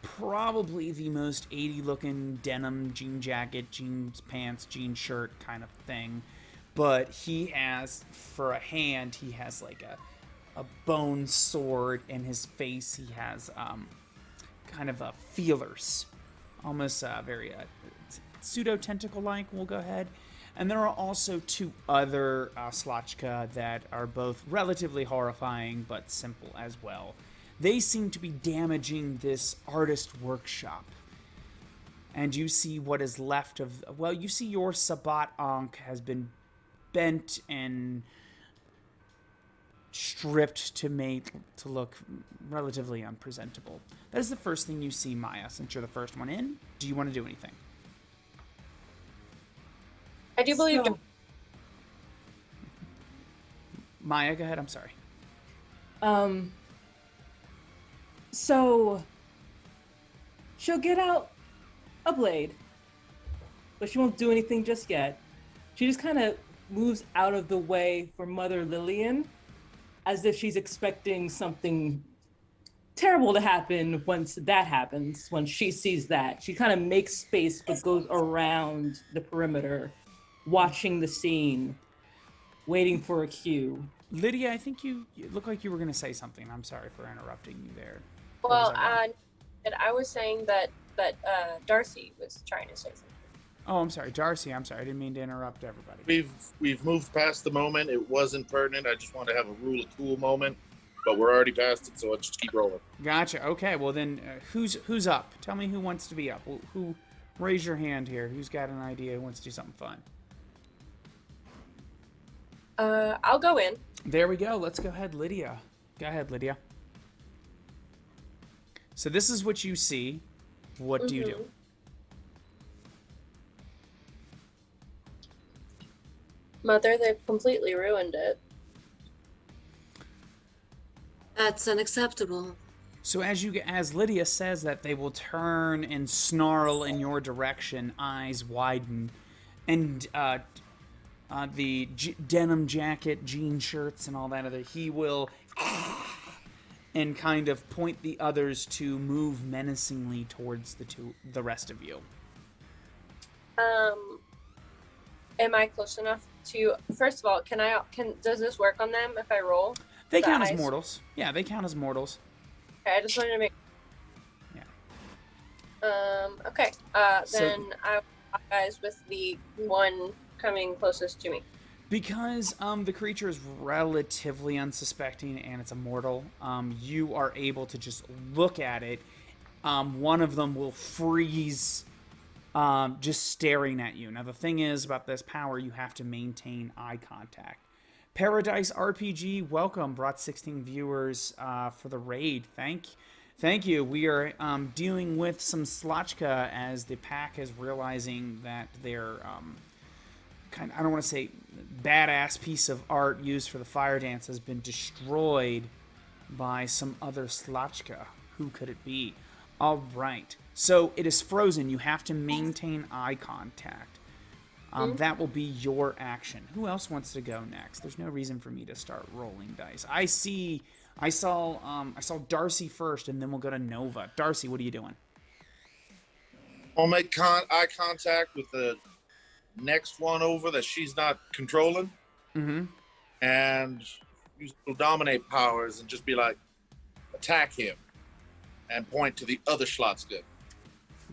probably the most 80-looking denim jean jacket, jeans pants, jean shirt kind of thing. But he has, for a hand, he has like a bone sword. In his face, he has kind of a feelers, almost very pseudo-tentacle-like, we'll go ahead. And there are also 2 other Slachka that are both relatively horrifying, but simple as well. They seem to be damaging this artist workshop. And you see what is left of... Well, you see your Sabat Ankh has been bent and stripped to look relatively unpresentable. That is the first thing you see, Maya, since you're the first one in. Do you want to do anything? I do believe. Maya, go ahead. I'm sorry. So she'll get out a blade, but she won't do anything just yet. She just kind of moves out of the way for Mother Lillian, as if she's expecting something terrible to happen once that happens, when she sees that. She kind of makes space, but goes around the perimeter, watching the scene, waiting for a cue. Lydia, I think you look like you were going to say something. I'm sorry for interrupting you there. Well, I was saying that Darcy was trying to say something. Oh, I'm sorry. Darcy, I'm sorry. I didn't mean to interrupt everybody. We've moved past the moment. It wasn't pertinent. I just want to have a rule of cool moment, but we're already past it, so let's just keep rolling. Gotcha. Okay, well then, who's up? Tell me who wants to be up. Who? Raise your hand here. Who's got an idea? Who wants to do something fun? I'll go in. There we go. Let's go ahead, Lydia. Go ahead, Lydia. So this is what you see. What do you do? Mother, they've completely ruined it. That's unacceptable. So as Lydia says that, they will turn and snarl in your direction, eyes widen, and the denim jacket, jean shirts, and all that other, he will and kind of point the others to move menacingly towards the rest of you. Am I close enough to? First of all, does this work on them if I roll? They count as mortals. Yeah, they count as mortals. Okay, I just wanted to make. Yeah. Okay. Then I will talk guys with the one coming closest to me. Because the creature is relatively unsuspecting and it's immortal, you are able to just look at it. One of them will freeze, just staring at you. Now, the thing is about this power, you have to maintain eye contact. Paradise RPG, welcome. Brought 16 viewers for the raid. Thank you. We are dealing with some Slotchka as the pack is realizing that they're I don't want to say badass piece of art used for the fire dance has been destroyed by some other Slotchka. Who could it be? All right. So it is frozen. You have to maintain eye contact. That will be your action. Who else wants to go next? There's no reason for me to start rolling dice. I saw Darcy first, and then we'll go to Nova. Darcy, what are you doing? I'll make eye contact with the next one over that she's not controlling, and use dominate powers and just be like, attack him, and point to the other Schlotzka.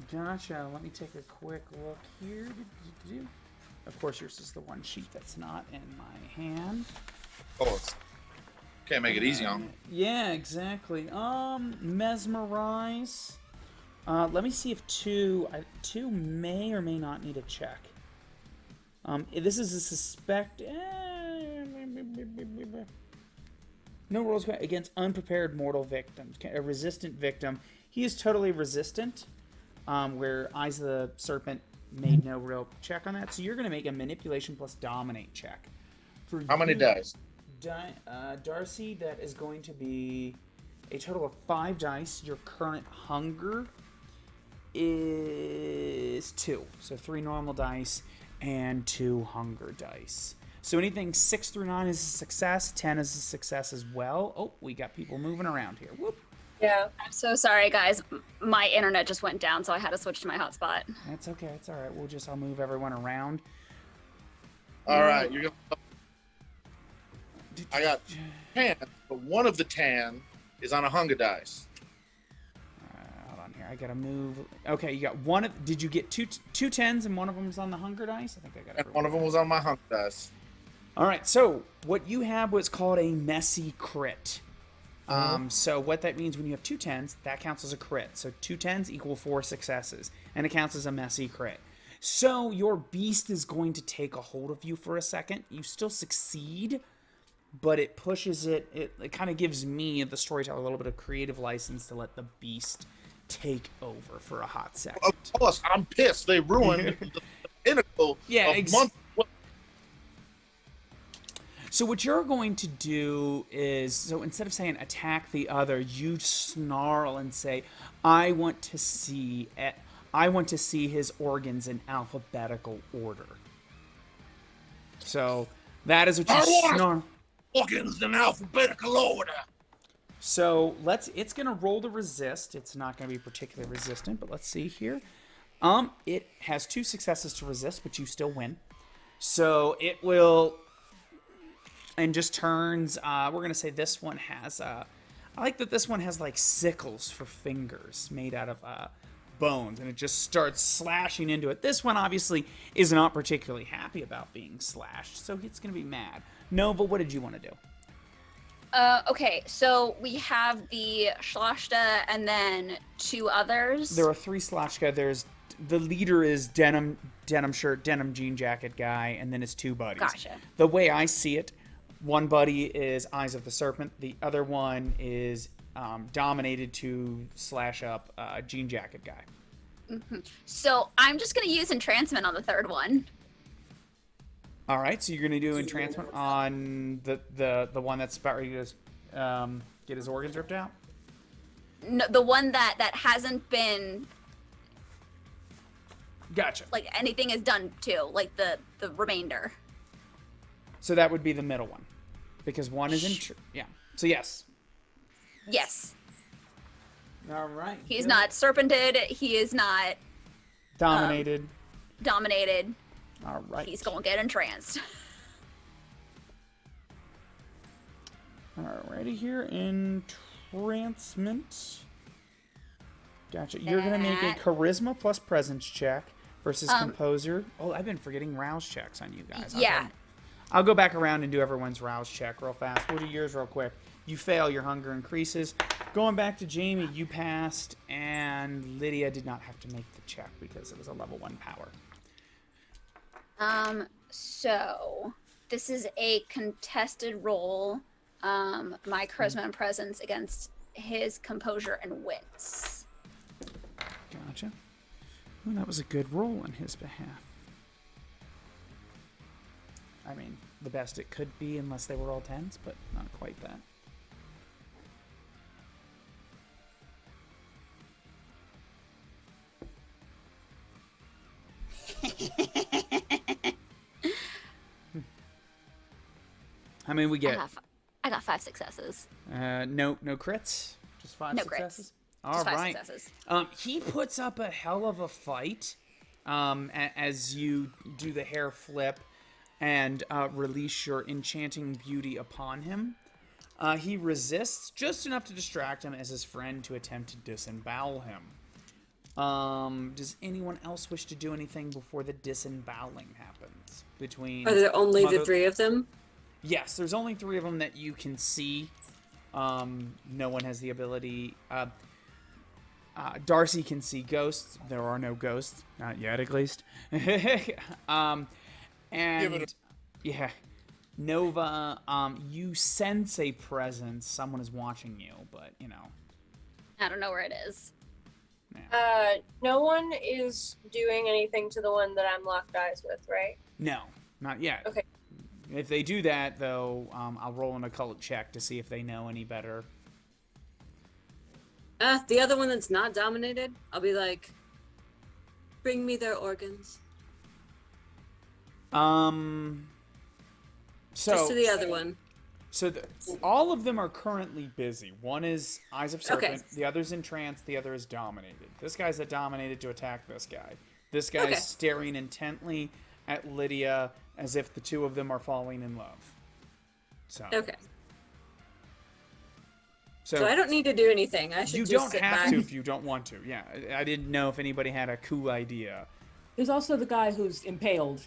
Gotcha. Let me take a quick look here. Of course, yours is the one sheet that's not in my hand. Oh, can't make it easy on me. Yeah, exactly. Mesmerize. Let me see if two may or may not need a check. This is a suspect. No rolls against unprepared mortal victims. A resistant victim. He is totally resistant. Where Eyes of the Serpent made no real check on that. So you're going to make a manipulation plus dominate check. For how many dice? Darcy, that is going to be a total of 5 dice. Your current hunger is 2. So 3 normal dice and 2 hunger dice. So anything 6 through 9 is a success. 10 is a success as well. Oh, we got people moving around here. Whoop. Yeah. I'm so sorry, guys. My internet just went down, so I had to switch to my hotspot. That's okay. It's all right. I'll move everyone around. All right. You're gonna. I got 10, but one of the 10 is on a hunger dice. Hold on here. I gotta move. Okay, you got one. Did you get two 10s and one of them was on the hunger dice? I think I got it. And one of them was on my hunger dice. All right. So what you have was called a messy crit. So what that means when you have 2 10s, that counts as a crit. So 2 10s equal 4 successes, and it counts as a messy crit. So your beast is going to take a hold of you for a second. You still succeed, but it pushes it. It kind of gives me, the storyteller, a little bit of creative license to let the beast take over for a hot second. Of course, I'm pissed. They ruined the pinnacle of month. So what you're going to do is, so instead of saying attack the other, you snarl and say, I want to see his organs in alphabetical order. So that is what you snarl. Organs in alphabetical order. So it's gonna roll to resist. It's not gonna be particularly resistant, but let's see here. It has 2 successes to resist, but you still win. So it will. And just turns, we're going to say this one has, I like that this one has like sickles for fingers made out of bones, and it just starts slashing into it. This one obviously is not particularly happy about being slashed, so it's going to be mad. Nova, what did you want to do? Okay, so we have the Schloshta and then 2 others. There are 3 Slotchka. The leader is denim shirt, denim jean jacket guy, and then his 2 buddies. Gotcha. The way I see it, one buddy is Eyes of the Serpent. The other one is dominated to slash up jean jacket guy. Mm-hmm. So I'm just going to use entrancement on the 3rd one. All right, so you're going to do entrancement on the one that's about ready to get his organs ripped out? No, the one that hasn't been... Gotcha. Like anything is done to, like the remainder. So that would be the middle one, because one is in. Yeah. So yes. Yes. All right. He's not serpented. He is not dominated. Dominated. All right. He's gonna get entranced. Alrighty here. entrancement. Gotcha. You're going to make a charisma plus presence check versus composure. Oh, I've been forgetting rouse checks on you guys. Yeah. I'll go back around and do everyone's rouse check real fast. We'll do yours real quick. You fail, your hunger increases. Going back to Jamie, you passed, and Lydia did not have to make the check because it was a level 1 power. So this is a contested roll. My charisma and presence against his composure and wits. Gotcha. Well, that was a good roll on his behalf. I mean, the best it could be unless they were all 10s, but not quite that. How many we get? I got 5 successes. No crits? Just 5 No successes? crits. All Just 5 right. successes. He puts up a hell of a fight as you do the hair flip and release your enchanting beauty upon him. He resists just enough to distract him as his friend to attempt to disembowel him. Does anyone else wish to do anything before the disemboweling happens? Are there only the 3 of them? Yes, there's only 3 of them that you can see. No one has the ability. Darcy can see ghosts. There are no ghosts, not yet, at least. And yeah, Nova, you sense a presence. Someone is watching you, but you know. I don't know where it is. Yeah. No one is doing anything to the one that I'm locked eyes with, right? No, not yet. Okay. If they do that, though, I'll roll an occult check to see if they know any better. The other one that's not dominated, I'll be like, bring me their organs. So Just to the other one. So all of them are currently busy. One is Eyes of Serpent, Okay. the other's Entranced, the other is Dominated. This guy's dominated to attack this guy. This guy's Okay. staring intently at Lydia as if the two of them are falling in love. So, Okay. So I don't need to do anything. I should you just don't sit have back. to if you don't want to. Yeah, I didn't know if anybody had a cool idea. There's also the guy who's impaled.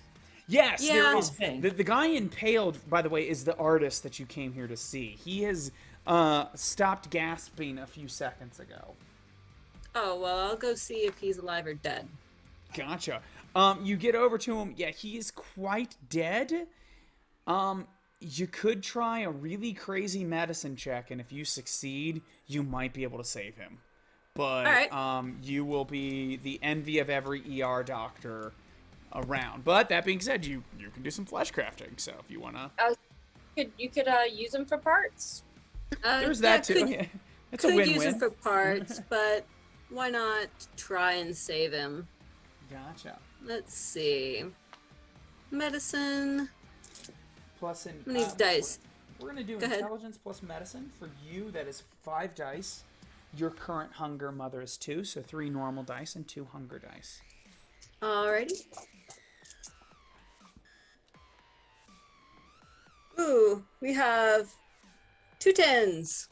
Yes, Yeah. there is. Thing. The guy impaled, by the way, is the artist that you came here to see. He has stopped gasping a few seconds ago. Oh, well, I'll go see if he's alive or dead. Gotcha. You get over to him. Yeah, he is quite dead. You could try a really crazy medicine check, and if you succeed, you might be able to save him. But Alright. You will be the envy of every ER doctor around. But that being said, you can do some flesh crafting. So if you wanna, You could use them for parts. there's that too. Yeah. It's a Could win-win. use him for parts, but why not try and save him? Gotcha. Let's see. Medicine. Plus in How many dice? We're gonna do Go ahead. intelligence plus medicine for you. That is 5 dice. Your current hunger mother is 2, so 3 normal dice and 2 hunger dice. Alrighty. Ooh, we have 2 10s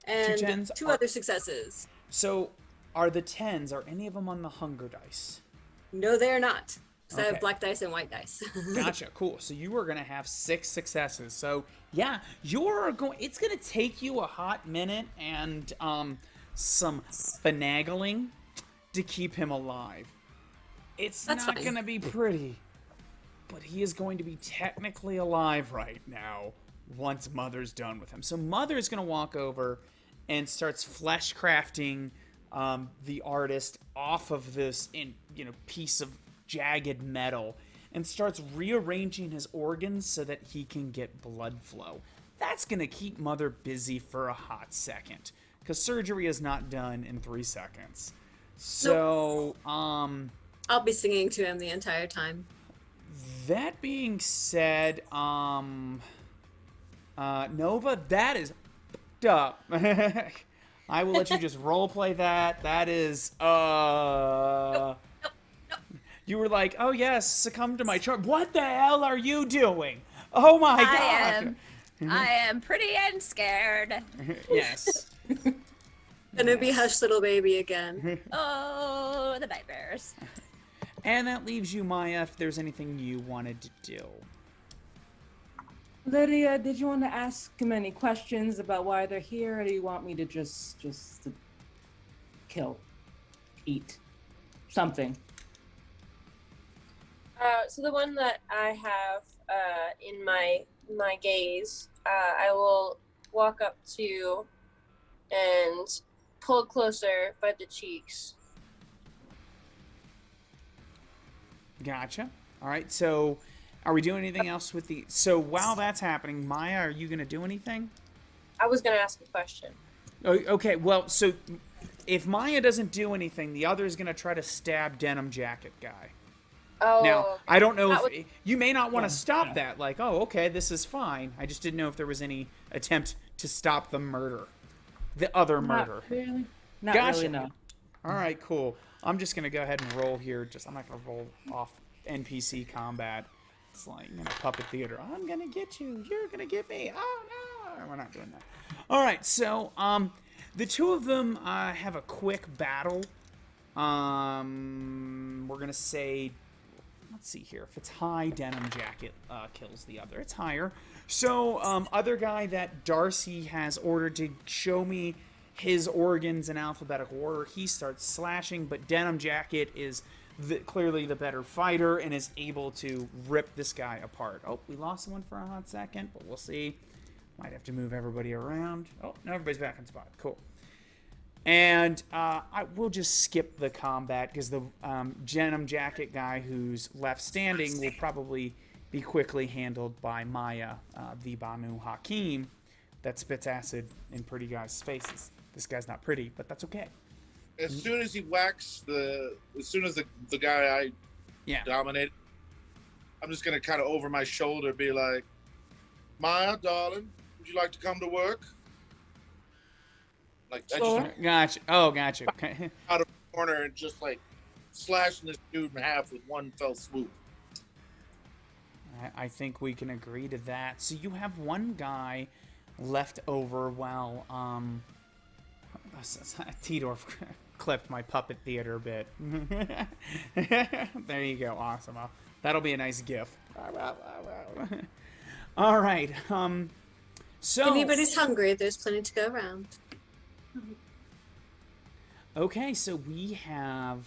and 2 10s 2 are- other successes. So, are the 10s? Are any of them on the hunger dice? No, they are not. So I Okay. have black dice and white dice. Gotcha. Cool. So you are gonna have 6 successes. So yeah, you're going. It's gonna take you a hot minute and some finagling to keep him alive. It's That's not fine. gonna be pretty, but he is going to be technically alive right now once Mother's done with him. So Mother's gonna walk over and starts flesh crafting the artist off of this piece of jagged metal and starts rearranging his organs so that he can get blood flow. That's gonna keep Mother busy for a hot second because surgery is not done in 3 seconds. So, I'll be singing to him the entire time. that being said, Nova, that is f***ed up. I will let you just roleplay that. That is, You were like, oh yes, succumb to my charm. What the hell are you doing? Oh my god. I am pretty and scared. Yes. Gonna be Hush Little Baby again. Oh, the nightmares. And that leaves you, Maya, if there's anything you wanted to do. Lydia, did you want to ask him any questions about why they're here, or do you want me to just kill, eat, something? So the one that I have in my gaze, I will walk up to and pull closer by the cheeks. Gotcha. All right, so are we doing anything else with the... So while that's happening, Maya, are you going to do anything? I was going to ask a question. Oh, okay, well, so if Maya doesn't do anything, the other is going to try to stab Denim Jacket Guy. Oh, Now, okay. I don't know That if... You may not want to stop that. Like, oh, okay, this is fine. I just didn't know if there was any attempt to stop the murder. The other murder. Not really. Not Gotcha. really, no. All right, cool. I'm just going to go ahead and roll here. I'm not going to roll off NPC combat. It's like, puppet theater. I'm going to get you. You're going to get me. Oh, no. We're not doing that. All right, so the two of them have a quick battle. We're going to say, let's see here. If it's high, Denim Jacket kills the other. It's higher. So, other guy that Darcy has ordered to show me his organs in alphabetical order, he starts slashing, but Denim Jacket is clearly the better fighter and is able to rip this guy apart. Oh, we lost someone for a hot second, but we'll see. Might have to move everybody around. Oh, no, everybody's back in spot. Cool. And I will just skip the combat because the Denim Jacket guy who's left standing will probably be quickly handled by Maya, the Banu Hakim, that spits acid in pretty guys' faces. This guy's not pretty, but that's okay. As soon as he whacks as soon as the guy I dominated, I'm just gonna kind of over my shoulder be like, Maya, darling, would you like to come to work? Like, Sure. I just Gotcha. Oh, gotcha. Okay. out of the corner and just like slashing this dude in half with one fell swoop. I think we can agree to that. So you have one guy left over while Tidor clipped my puppet theater bit. There you go. Awesome. That'll be a nice gif. All right. So If anybody's hungry, there's plenty to go around. okay, so we have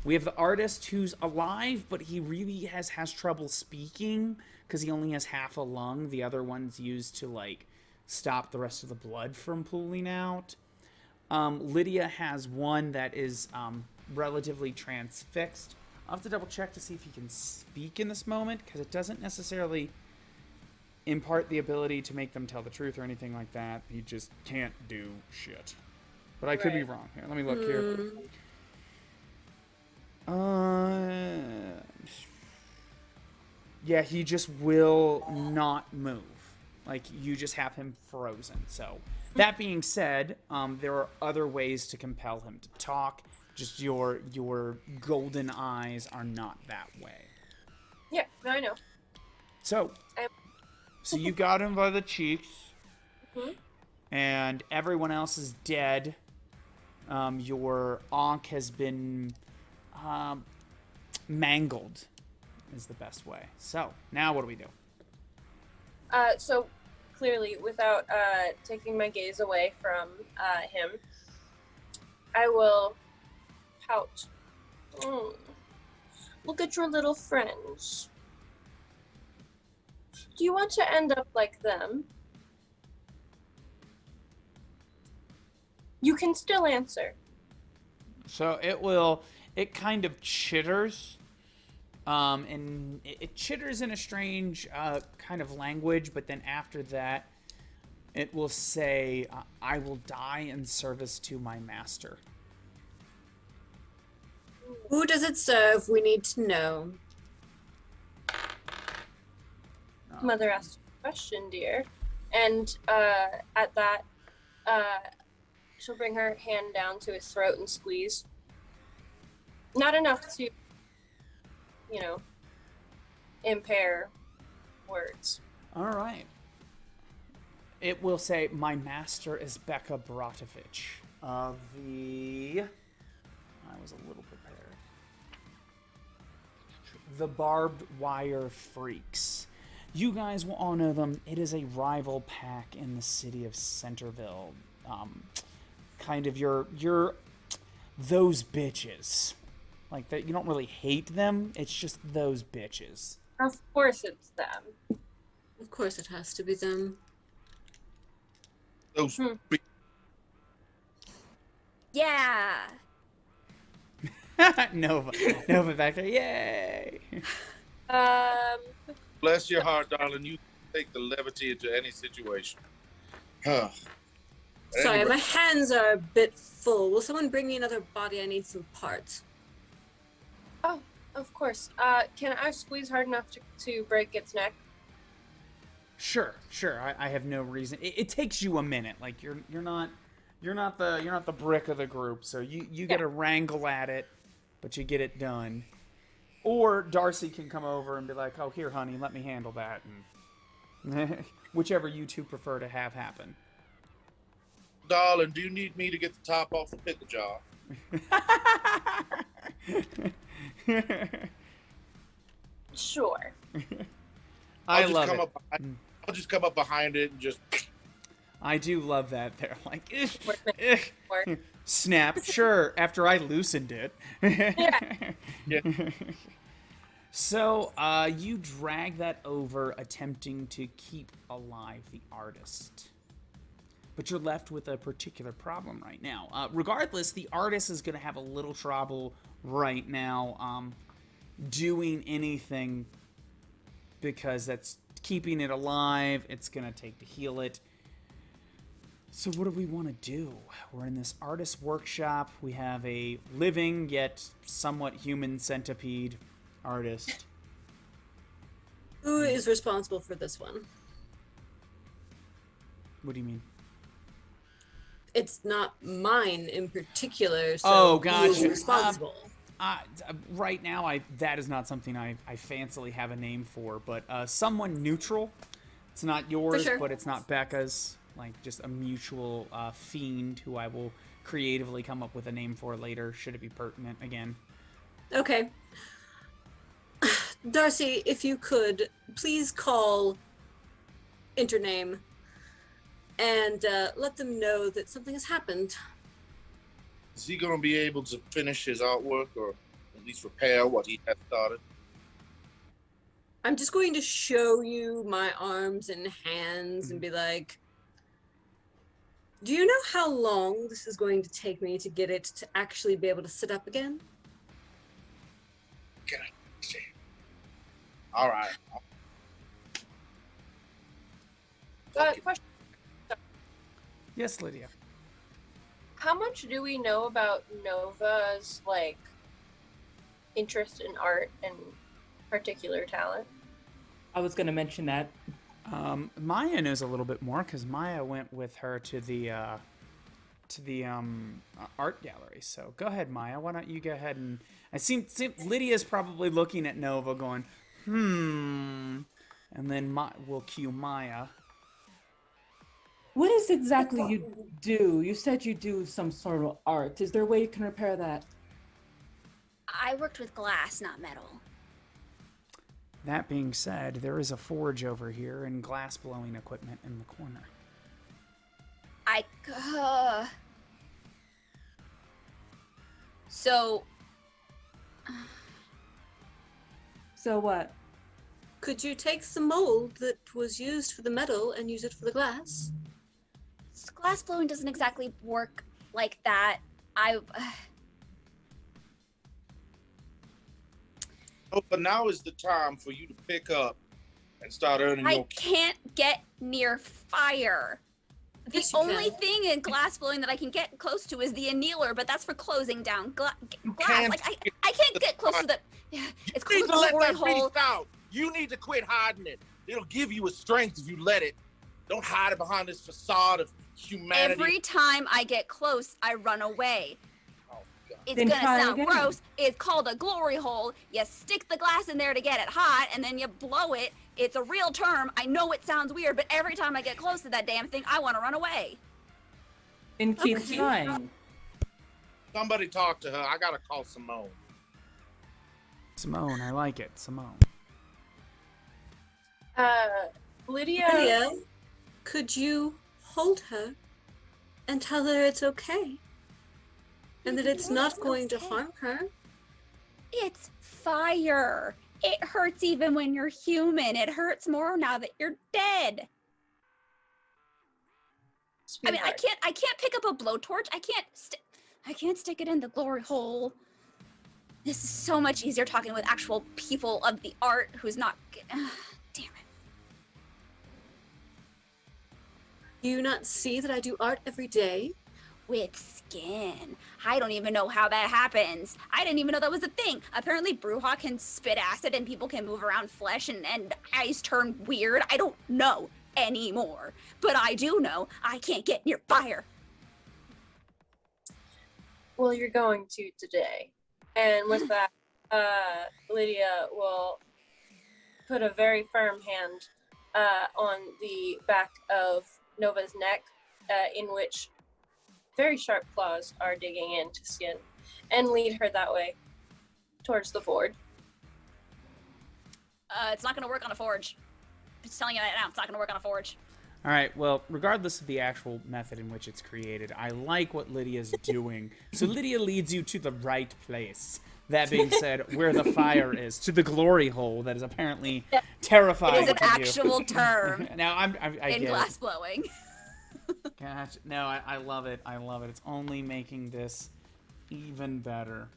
the artist who's alive, but he really has trouble speaking because he only has half a lung. The other one's used to like stop the rest of the blood from pooling out. Lydia has one that is relatively transfixed. I'll have to double check to see if he can speak in this moment because it doesn't necessarily impart the ability to make them tell the truth or anything like that. He just can't do shit. But I could be wrong. Here, let me look here. Yeah, he just will not move. Like, you just have him frozen. So, that being said, there are other ways to compel him to talk. Just your golden eyes are not that way. Yeah, no, I know. So you got him by the cheeks. Mhm. And everyone else is dead. Your Ankh has been mangled, is the best way. So, now what do we do? So clearly, without taking my gaze away from him, I will pout. Look at your little friends. Do you want to end up like them? You can still answer. So it kind of chitters. And it chitters in a strange kind of language, but then after that, it will say, I will die in service to my master. Who does it serve? We need to know. Mother asked a question, dear. And at that, she'll bring her hand down to his throat and squeeze. Not enough to, impair words. All right. It will say, my master is Becca Bratovich of the... I was a little prepared. The Barbed Wire Freaks. You guys will all know them. It is a rival pack in the city of Centerville. Kind of your those bitches. Like, that, you don't really hate them. It's just those bitches. Of course it's them. Of course it has to be them. Those big Yeah. Nova back there. Yay! bless your heart, darling. You take the levity into any situation. Huh. Sorry, Anyway. my hands are a bit full. Will someone bring me another body? I need some parts. Oh, of course. Can I squeeze hard enough to break its neck? Sure. I have no reason. It takes you a minute. Like you're not the brick of the group, so you get to wrangle at it, but you get it done. Or Darcy can come over and be like, "Oh, here, honey, let me handle that," and whichever you two prefer to have happen. Darling, do you need me to get the top off the pickle jar? Sure. I I'll love just it. I'll just come up behind it and just. I do love that. They're like, Work. snap. Sure, after I loosened it. Yeah. So, you drag that over, attempting to keep alive the artist. But you're left with a particular problem right now. Regardless, the artist is going to have a little trouble right now doing anything because that's keeping it alive. It's going to take to heal it. So what do we want to do? We're in this artist workshop. We have a living yet somewhat human centipede artist. Who is responsible for this one? What do you mean? It's not mine in particular, so Oh, who is gotcha. responsible? Right now, that is not something I fancily have a name for, but someone neutral. It's not yours, sure. but it's not Becca's. Like, just a mutual fiend who I will creatively come up with a name for later, should it be pertinent again. Okay. Darcy, if you could, please call Intername and let them know that something has happened. Is he going to be able to finish his artwork or at least repair what he has started? I'm just going to show you my arms and hands and be like, do you know how long this is going to take me to get it to actually be able to sit up again? Can I see? All right. Question. Yes, Lydia. How much do we know about Nova's, like, interest in art and particular talent? I was going to mention that. Maya knows a little bit more because Maya went with her to the art gallery. So go ahead, Maya. Why don't you go ahead and I see Lydia's probably looking at Nova, going, and then we'll cue Maya. What is exactly you do? You said you do some sort of art. Is there a way you can repair that? I worked with glass, not metal. That being said, there is a forge over here and glass blowing equipment in the corner. So So what? Could you take the mold that was used for the metal and use it for the glass? glass blowing doesn't exactly work like that. Oh, but now is the time for you to pick up and start earning I your. can't get near fire. The Yes, you only can. thing in glass blowing that I can get close to is the annealer, but that's for closing down glass. can't Like I can't get close to the. It's You need called to a let glory that hole. beast out. You need to quit hiding it. It'll give you a strength if you let it. Don't hide it behind this facade of humanity. Every time I get close, I run away. Oh God. It's Then gonna try sound again. gross. It's called a glory hole. You stick the glass in there to get it hot, and then you blow it. It's a real term. I know it sounds weird, but every time I get close to that damn thing, I want to run away. And keep Okay. trying. Somebody talk to her. I gotta call Simone. Simone, I like it. Simone. Lydia, could you hold her and tell her it's okay? And that it's not going to harm her? It's fire. It hurts even when you're human. It hurts more now that you're dead. I mean, I can't pick up a blowtorch. I can't stick it in the glory hole. This is so much easier talking with actual people of the art who's not. Damn it. Do you not see that I do art every day? With skin. I don't even know how that happens. I didn't even know that was a thing. Apparently, Brujah can spit acid and people can move around flesh and eyes turn weird. I don't know anymore. But I do know I can't get near fire. Well, you're going to today. And with that, Lydia will put a very firm hand on the back of Nova's neck, in which very sharp claws are digging into skin, and lead her that way towards the forge. It's not going to work on a forge. I'm just telling you that now. It's not going to work on a forge. All right, well, regardless of the actual method in which it's created, I like what Lydia's doing. So Lydia leads you to the right place. That being said, where the fire is, to the glory hole that is apparently terrifying It is an to you. actual term Now, I in get glass it. blowing. Gosh, no, I love it. I love it. It's only making this even better.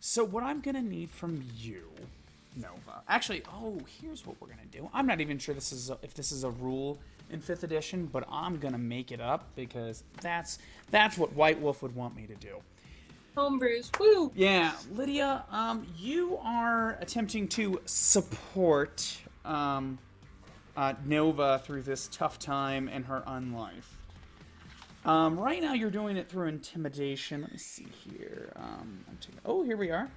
So what I'm going to need from you, Nova... Actually, here's what we're going to do. I'm not even sure if this is a rule in 5th edition, but I'm going to make it up because that's what White Wolf would want me to do. Homebrews, woo! Yeah, Lydia, you are attempting to support Nova through this tough time in her unlife. Right now you're doing it through intimidation. Let me see here. Here we are.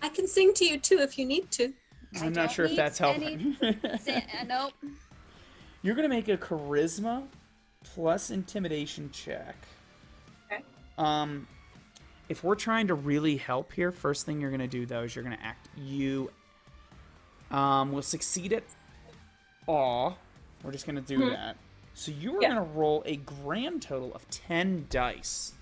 I can sing to you too if you need to. I'm not sure if that's helping. Nope. You're going to make a charisma plus intimidation check. Okay. If we're trying to really help here, first thing you're going to do, though, is you're going to act. You will succeed at awe. We're just going to do that. So you are going to roll a grand total of 10 dice.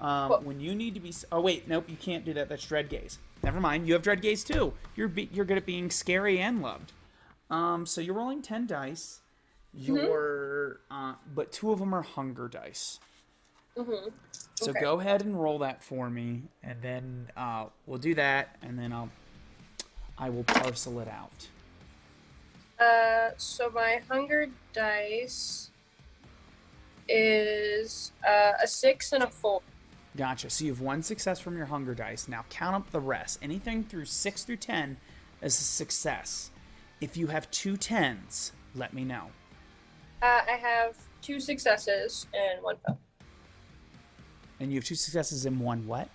When you need to be... Oh, wait. Nope, you can't do that. That's Dread Gaze. Never mind. You have Dread Gaze, too. You're good at being scary and loved. So you're rolling 10 dice. But 2 of them are hunger dice. Mm-hmm. So go ahead and roll that for me, and then we'll do that, and then I will parcel it out. So my hunger dice is a 6 and a 4. Gotcha. So you have 1 success from your hunger dice. Now count up the rest. Anything through 6 through 10 is a success. If you have 2 10s, let me know. I have 2 successes and 1 fail. And you have 2 successes and 1 what?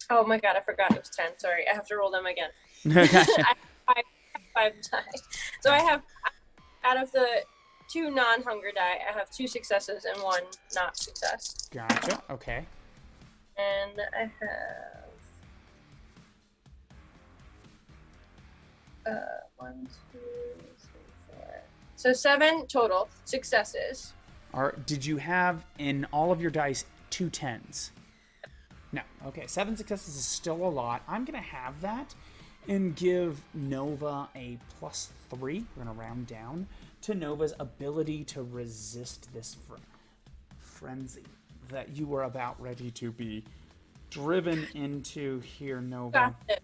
Oh my god, I forgot it was 10. Sorry, I have to roll them again. Gotcha. I have 5 dice. So I have, out of the 2 non-hunger die, I have 2 successes and 1 not success. Gotcha. Okay. And I have 1, 2, 3, 4. So 7 total successes. Did you have in all of your dice 2 10s? No. Okay, 7 successes is still a lot. I'm going to have that and give Nova a +3. We're going to round down to Nova's ability to resist this frenzy that you were about ready to be driven into here, Nova. Got it.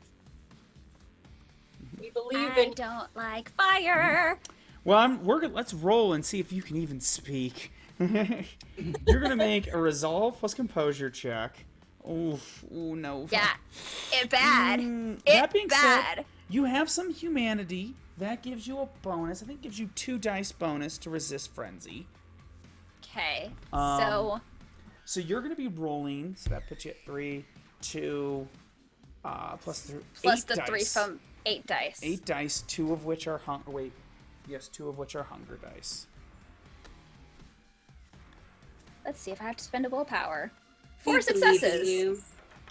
We believe I in. don't like fire. Well, let's roll and see if you can even speak. You're gonna make a resolve plus composure check. Ooh, no. Yeah, it bad. That being bad. said, you have some humanity. That gives you a bonus. I think it gives you 2 dice bonus to resist frenzy. Okay, So you're gonna be rolling. So that puts you at 3, 2 plus Plus 8 the dice. 3 from 8 dice. 8 dice, 2 of which are two of which are hunger dice. Let's see if I have to spend a willpower. We 4 believe in successes. you.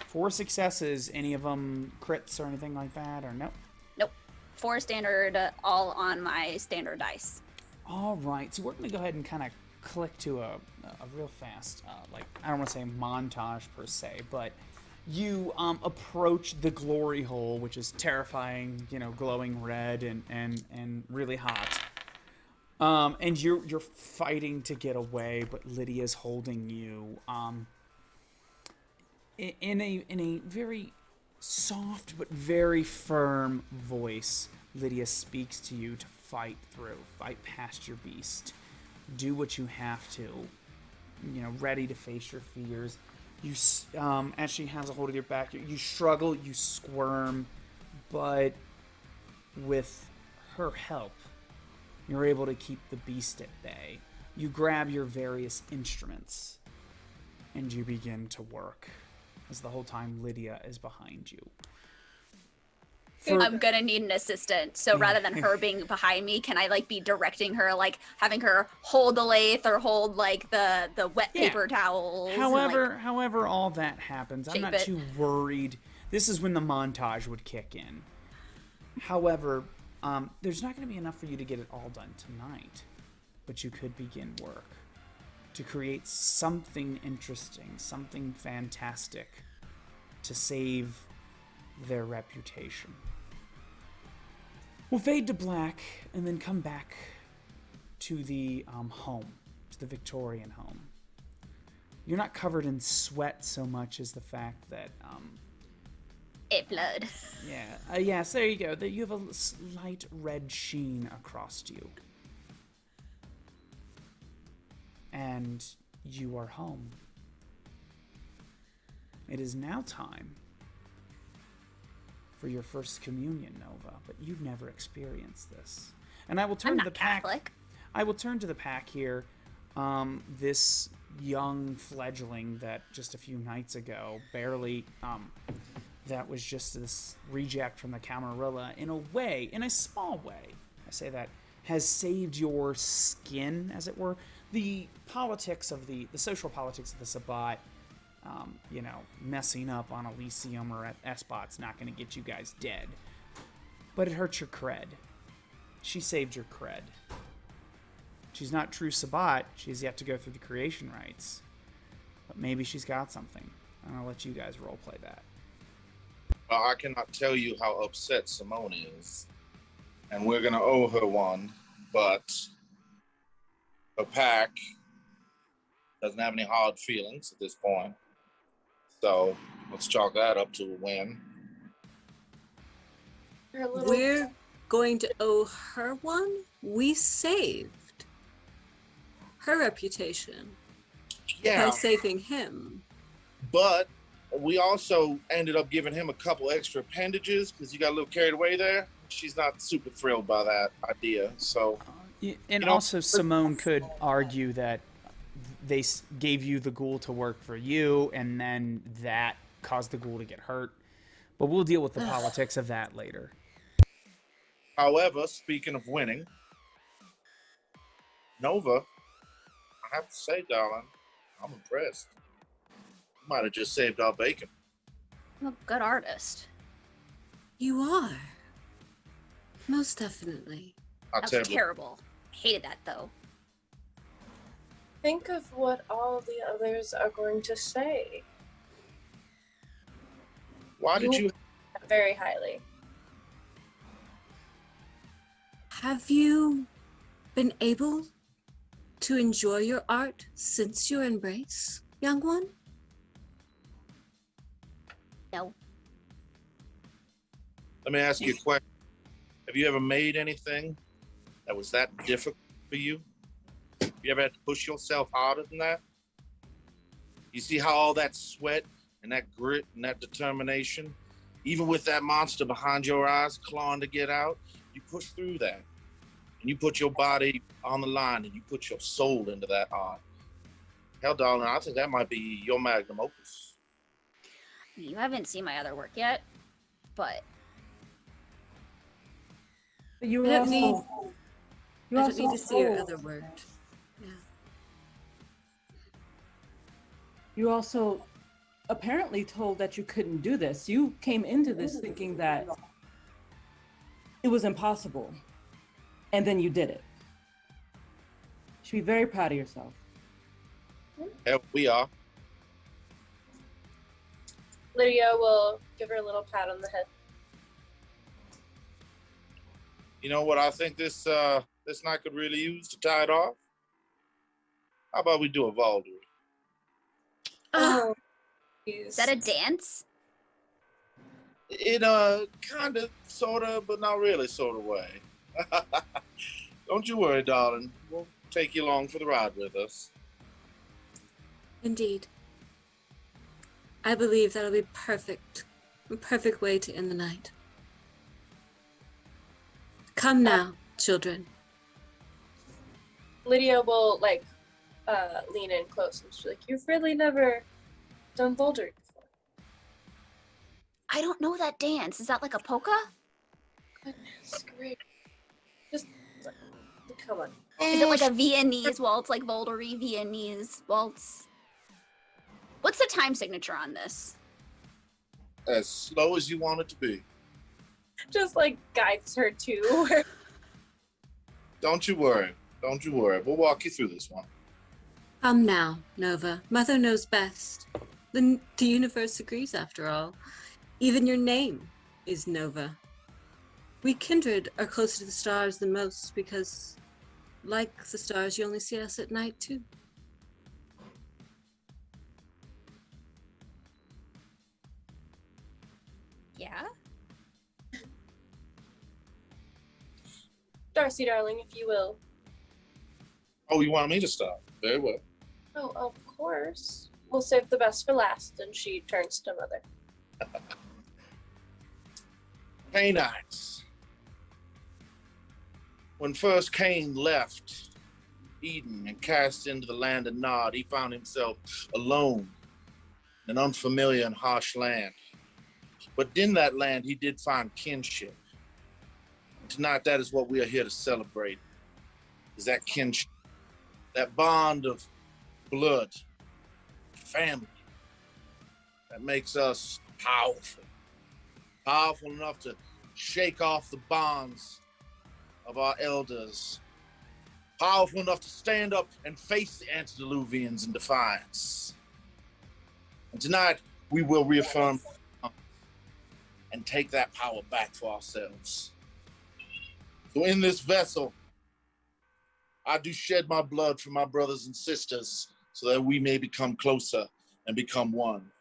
4 successes. Any of them crits or anything like that, or no? Nope. 4 standard, all on my standard dice. All right, so we're going to go ahead and kind of click to a real fast, I don't want to say montage per se, but you approach the glory hole, which is terrifying, glowing red and really hot. And you're fighting to get away, but Lydia's holding you. In a very soft but very firm voice, Lydia speaks to you to fight past your beast. Do what you have to. Ready to face your fears. You, as she has a hold of your back, you struggle, you squirm, but with her help, you're able to keep the beast at bay. You grab your various instruments, and you begin to work, as the whole time Lydia is behind you. I'm gonna need an assistant, so rather than her being behind me, can I be directing her, having her hold the lathe or hold the wet paper towels? However all that happens, I'm not it. too worried. This is when the montage would kick in. However, there's not going to be enough for you to get it all done tonight, but you could begin work to create something interesting, something fantastic to save their reputation. We'll fade to black and then come back to the home, to the Victorian home. You're not covered in sweat so much as the fact that blood. Yes, there you go. That you have a slight red sheen across you. And you are home. It is now time for your first communion, Nova, but you've never experienced this. And I will turn I'm to not the pack. Catholic. I will turn to the pack here. This young fledgling that just a few nights ago barely that was just this reject from the Camarilla, in a small way, I say that, has saved your skin, as it were. The politics of the social politics of the Sabbat, messing up on Elysium or at Espot's not going to get you guys dead. But it hurts your cred. She saved your cred. She's not true Sabbat. She's yet to go through the creation rites. But maybe she's got something. And I'll let you guys roleplay that. Well, I cannot tell you how upset Simone is. And we're going to owe her one. But the pack doesn't have any hard feelings at this point. So let's chalk that up to a win. We're going to owe her one. We saved her reputation by saving him. But we also ended up giving him a couple extra appendages because you got a little carried away there. She's not super thrilled by that idea. So, also Simone could argue that they gave you the ghoul to work for you, and then that caused the ghoul to get hurt. But we'll deal with the politics of that later. However, speaking of winning, Nova, I have to say, darling, I'm impressed. You might have just saved our bacon. I'm a good artist. You are. Most definitely. That was terrible. Hated that, though. Think of what all the others are going to say. Why did you? Very highly. Have you been able to enjoy your art since your embrace, young one? No. Let me ask you a question. Have you ever made anything that was that difficult for you? You ever had to push yourself harder than that? You see how all that sweat and that grit and that determination, even with that monster behind your eyes clawing to get out, you push through that. And you put your body on the line and you put your soul into that art. Hell, darling, I think that might be your magnum opus. You haven't seen my other work yet, but You I don't also, need, you I don't also need to see your told- other word. Yeah. You also apparently told that you couldn't do this. You came into this thinking that it was impossible, and then you did it. You should be very proud of yourself. Hell, we are. Lydia will give her a little pat on the head. You know what I think this night could really use to tie it off? How about we do a Vaulderie? Oh, is that a dance? In a kind of, sort of, but not really sort of way. Don't you worry, darling. We'll take you along for the ride with us. Indeed. I believe that'll be perfect. A perfect way to end the night. Come now, children. Lydia will lean in close and she's like, "You've really never done Vaulderie before." I don't know that dance. Is that like a polka? Goodness, great. Just come on. Is it like a Viennese waltz, like Vaulderie Viennese waltz? What's the time signature on this? As slow as you want it to be. Just guides her to. Don't you worry. Don't you worry. We'll walk you through this one. Come now, Nova. Mother knows best. The universe agrees, after all. Even your name is Nova. We kindred are closer to the stars than most because, like the stars, you only see us at night, too. Yeah? Darcy, darling, if you will. Oh, you want me to stop? Very well. Oh, of course. We'll save the best for last. And she turns to Mother. Cainites. When first Cain left Eden and cast into the land of Nod, he found himself alone in an unfamiliar and harsh land. But in that land, he did find kinship. Tonight, that is what we are here to celebrate, is that kinship, that bond of blood, family, that makes us powerful. Powerful enough to shake off the bonds of our elders. Powerful enough to stand up and face the antediluvians in defiance. And tonight, we will reaffirm and take that power back for ourselves. So in this vessel, I do shed my blood for my brothers and sisters so that we may become closer and become one.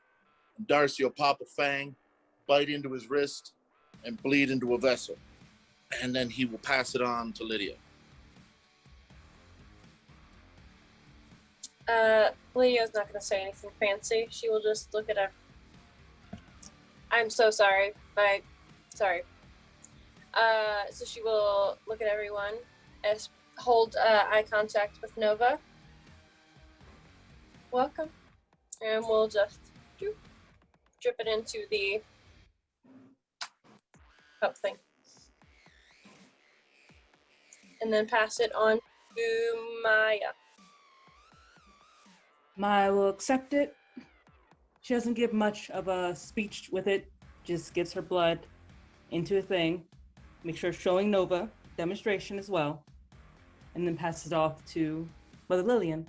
And Darcy will pop a fang, bite into his wrist, and bleed into a vessel. And then he will pass it on to Lydia. Lydia's not going to say anything fancy. She will just look at him. I'm so sorry. Sorry. So she will look at everyone, hold eye contact with Nova. Welcome. And we'll just drip it into the cup thing. And then pass it on to Maya. Maya will accept it. She doesn't give much of a speech with it, just gives her blood into a thing. Make sure showing Nova, demonstration as well, and then pass it off to Mother Lillian.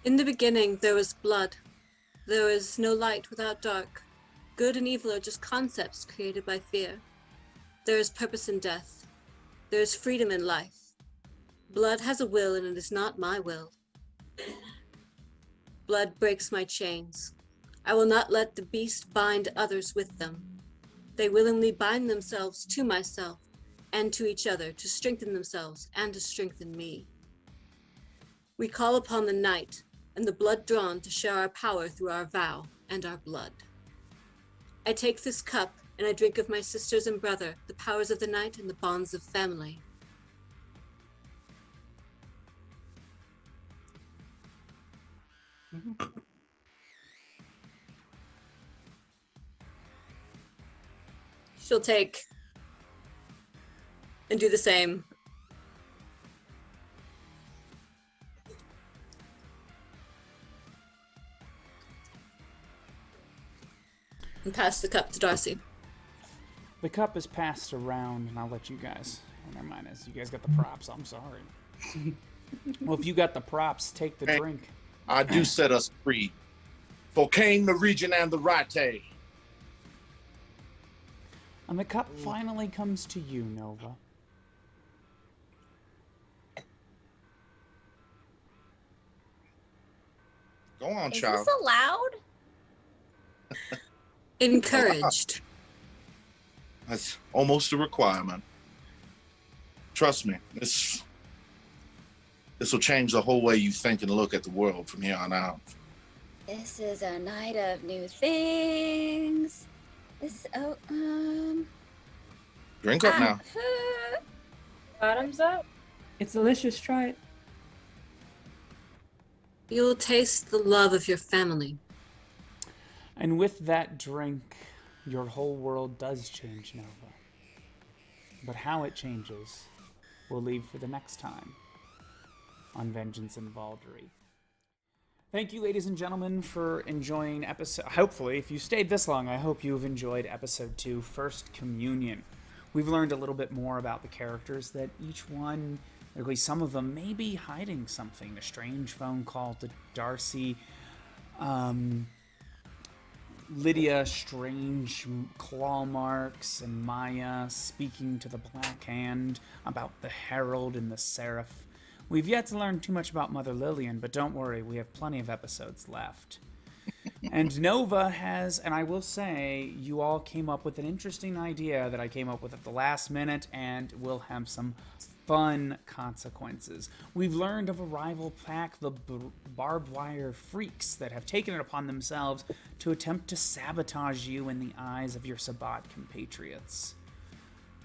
In the beginning, there was blood. There was no light without dark. Good and evil are just concepts created by fear. There is purpose in death. There is freedom in life. Blood has a will, and it is not my will. Blood breaks my chains. I will not let the beast bind others with them. They willingly bind themselves to myself and to each other to strengthen themselves and to strengthen me. We call upon the night and the blood drawn to share our power through our vow and our blood. I take this cup and I drink of my sisters and brother, the powers of the night and the bonds of family. she'll take and do the same. And pass the cup to Darcy. The cup is passed around, and I'll let you guys. Oh, never mind. You guys got the props. I'm sorry. Well, if you got the props, take the drink. I do set us free. For Cain, the region, and the Rite. And the cup finally comes to you, Nova. Go on, Is child. this allowed? Encouraged. That's almost a requirement. Trust me, this will change the whole way you think and look at the world from here on out. This is a night of new things. Drink up now. Bottoms up. It's delicious. Try it. You'll taste the love of your family. And with that drink, your whole world does change, Nova. But how it changes, we'll leave for the next time on Vengeance in Vaulderie. Thank you, ladies and gentlemen, for enjoying episode... Hopefully, if you stayed this long, I hope you've enjoyed episode 2, First Communion. We've learned a little bit more about the characters, that each one, or at least some of them, may be hiding something. A strange phone call to Darcy, Lydia, strange claw marks, and Maya speaking to the Black Hand about the Herald and the Seraph. We've yet to learn too much about Mother Lillian, but don't worry, we have plenty of episodes left. And Nova has, and I will say, you all came up with an interesting idea that I came up with at the last minute, and will have some fun consequences. We've learned of a rival pack, the barbed wire freaks, that have taken it upon themselves to attempt to sabotage you in the eyes of your Sabbat compatriots.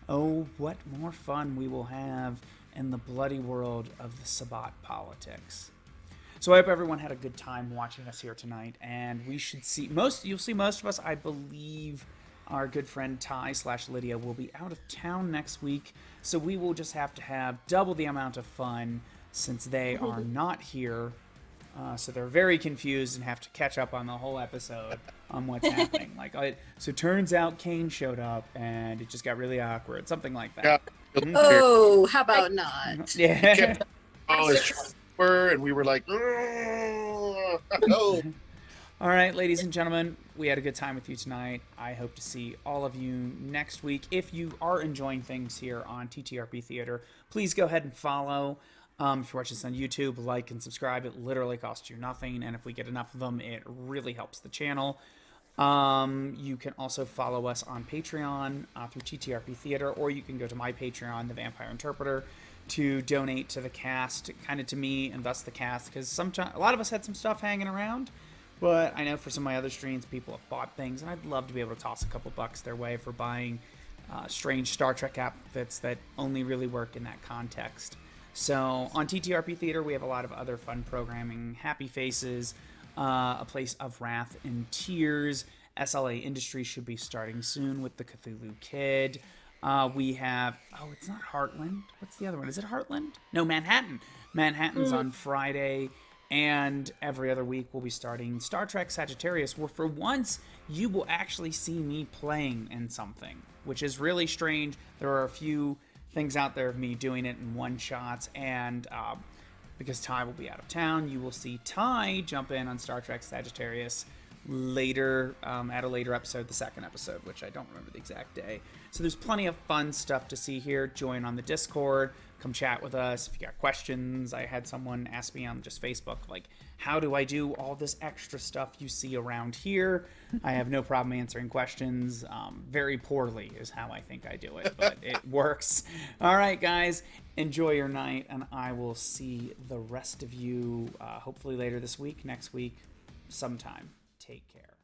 Oh, what more fun we will have in the bloody world of the Sabbat politics. So I hope everyone had a good time watching us here tonight, and we should see you'll see most of us, I believe. Our good friend Ty/Lydia will be out of town next week, so we will just have to have double the amount of fun since they are not here. So they're very confused and have to catch up on the whole episode on what's happening. So it turns out Kane showed up and it just got really awkward, something like that. Yeah. Oh, how about not? Yeah. And we were like, oh. All right, ladies and gentlemen, we had a good time with you tonight. I hope to see all of you next week. If you are enjoying things here on TTRP Theater, please go ahead and follow. If you're watching this on YouTube, like and subscribe. It literally costs you nothing, and if we get enough of them, it really helps the channel. You can also follow us on Patreon through TTRP Theater, or you can go to my Patreon, The Vampire Interpreter, to donate to the cast, kind of to me and thus the cast, because sometimes a lot of us had some stuff hanging around. But I know for some of my other streams, people have bought things, and I'd love to be able to toss a couple bucks their way for buying strange Star Trek outfits that only really work in that context. So on TTRP Theater, we have a lot of other fun programming. Happy Faces, A Place of Wrath and Tears. SLA Industry should be starting soon with the Cthulhu Kid. We have, it's not Heartland. What's the other one? Is it Heartland? No, Manhattan. Manhattan's on Friday. And every other week we'll be starting Star Trek Sagittarius, where for once you will actually see me playing in something, which is really strange. There are a few things out there of me doing it in one-shots, and because Ty will be out of town, you will see Ty jump in on Star Trek Sagittarius later, at a later episode, the second episode, which I don't remember the exact day. So there's plenty of fun stuff to see here. Join on the Discord. Come chat with us if you got questions. I had someone ask me on just Facebook, like, how do I do all this extra stuff you see around here? I have no problem answering questions. Very poorly is how I think I do it, but it works. All right, guys, enjoy your night, and I will see the rest of you hopefully later this week, next week, sometime. Take care.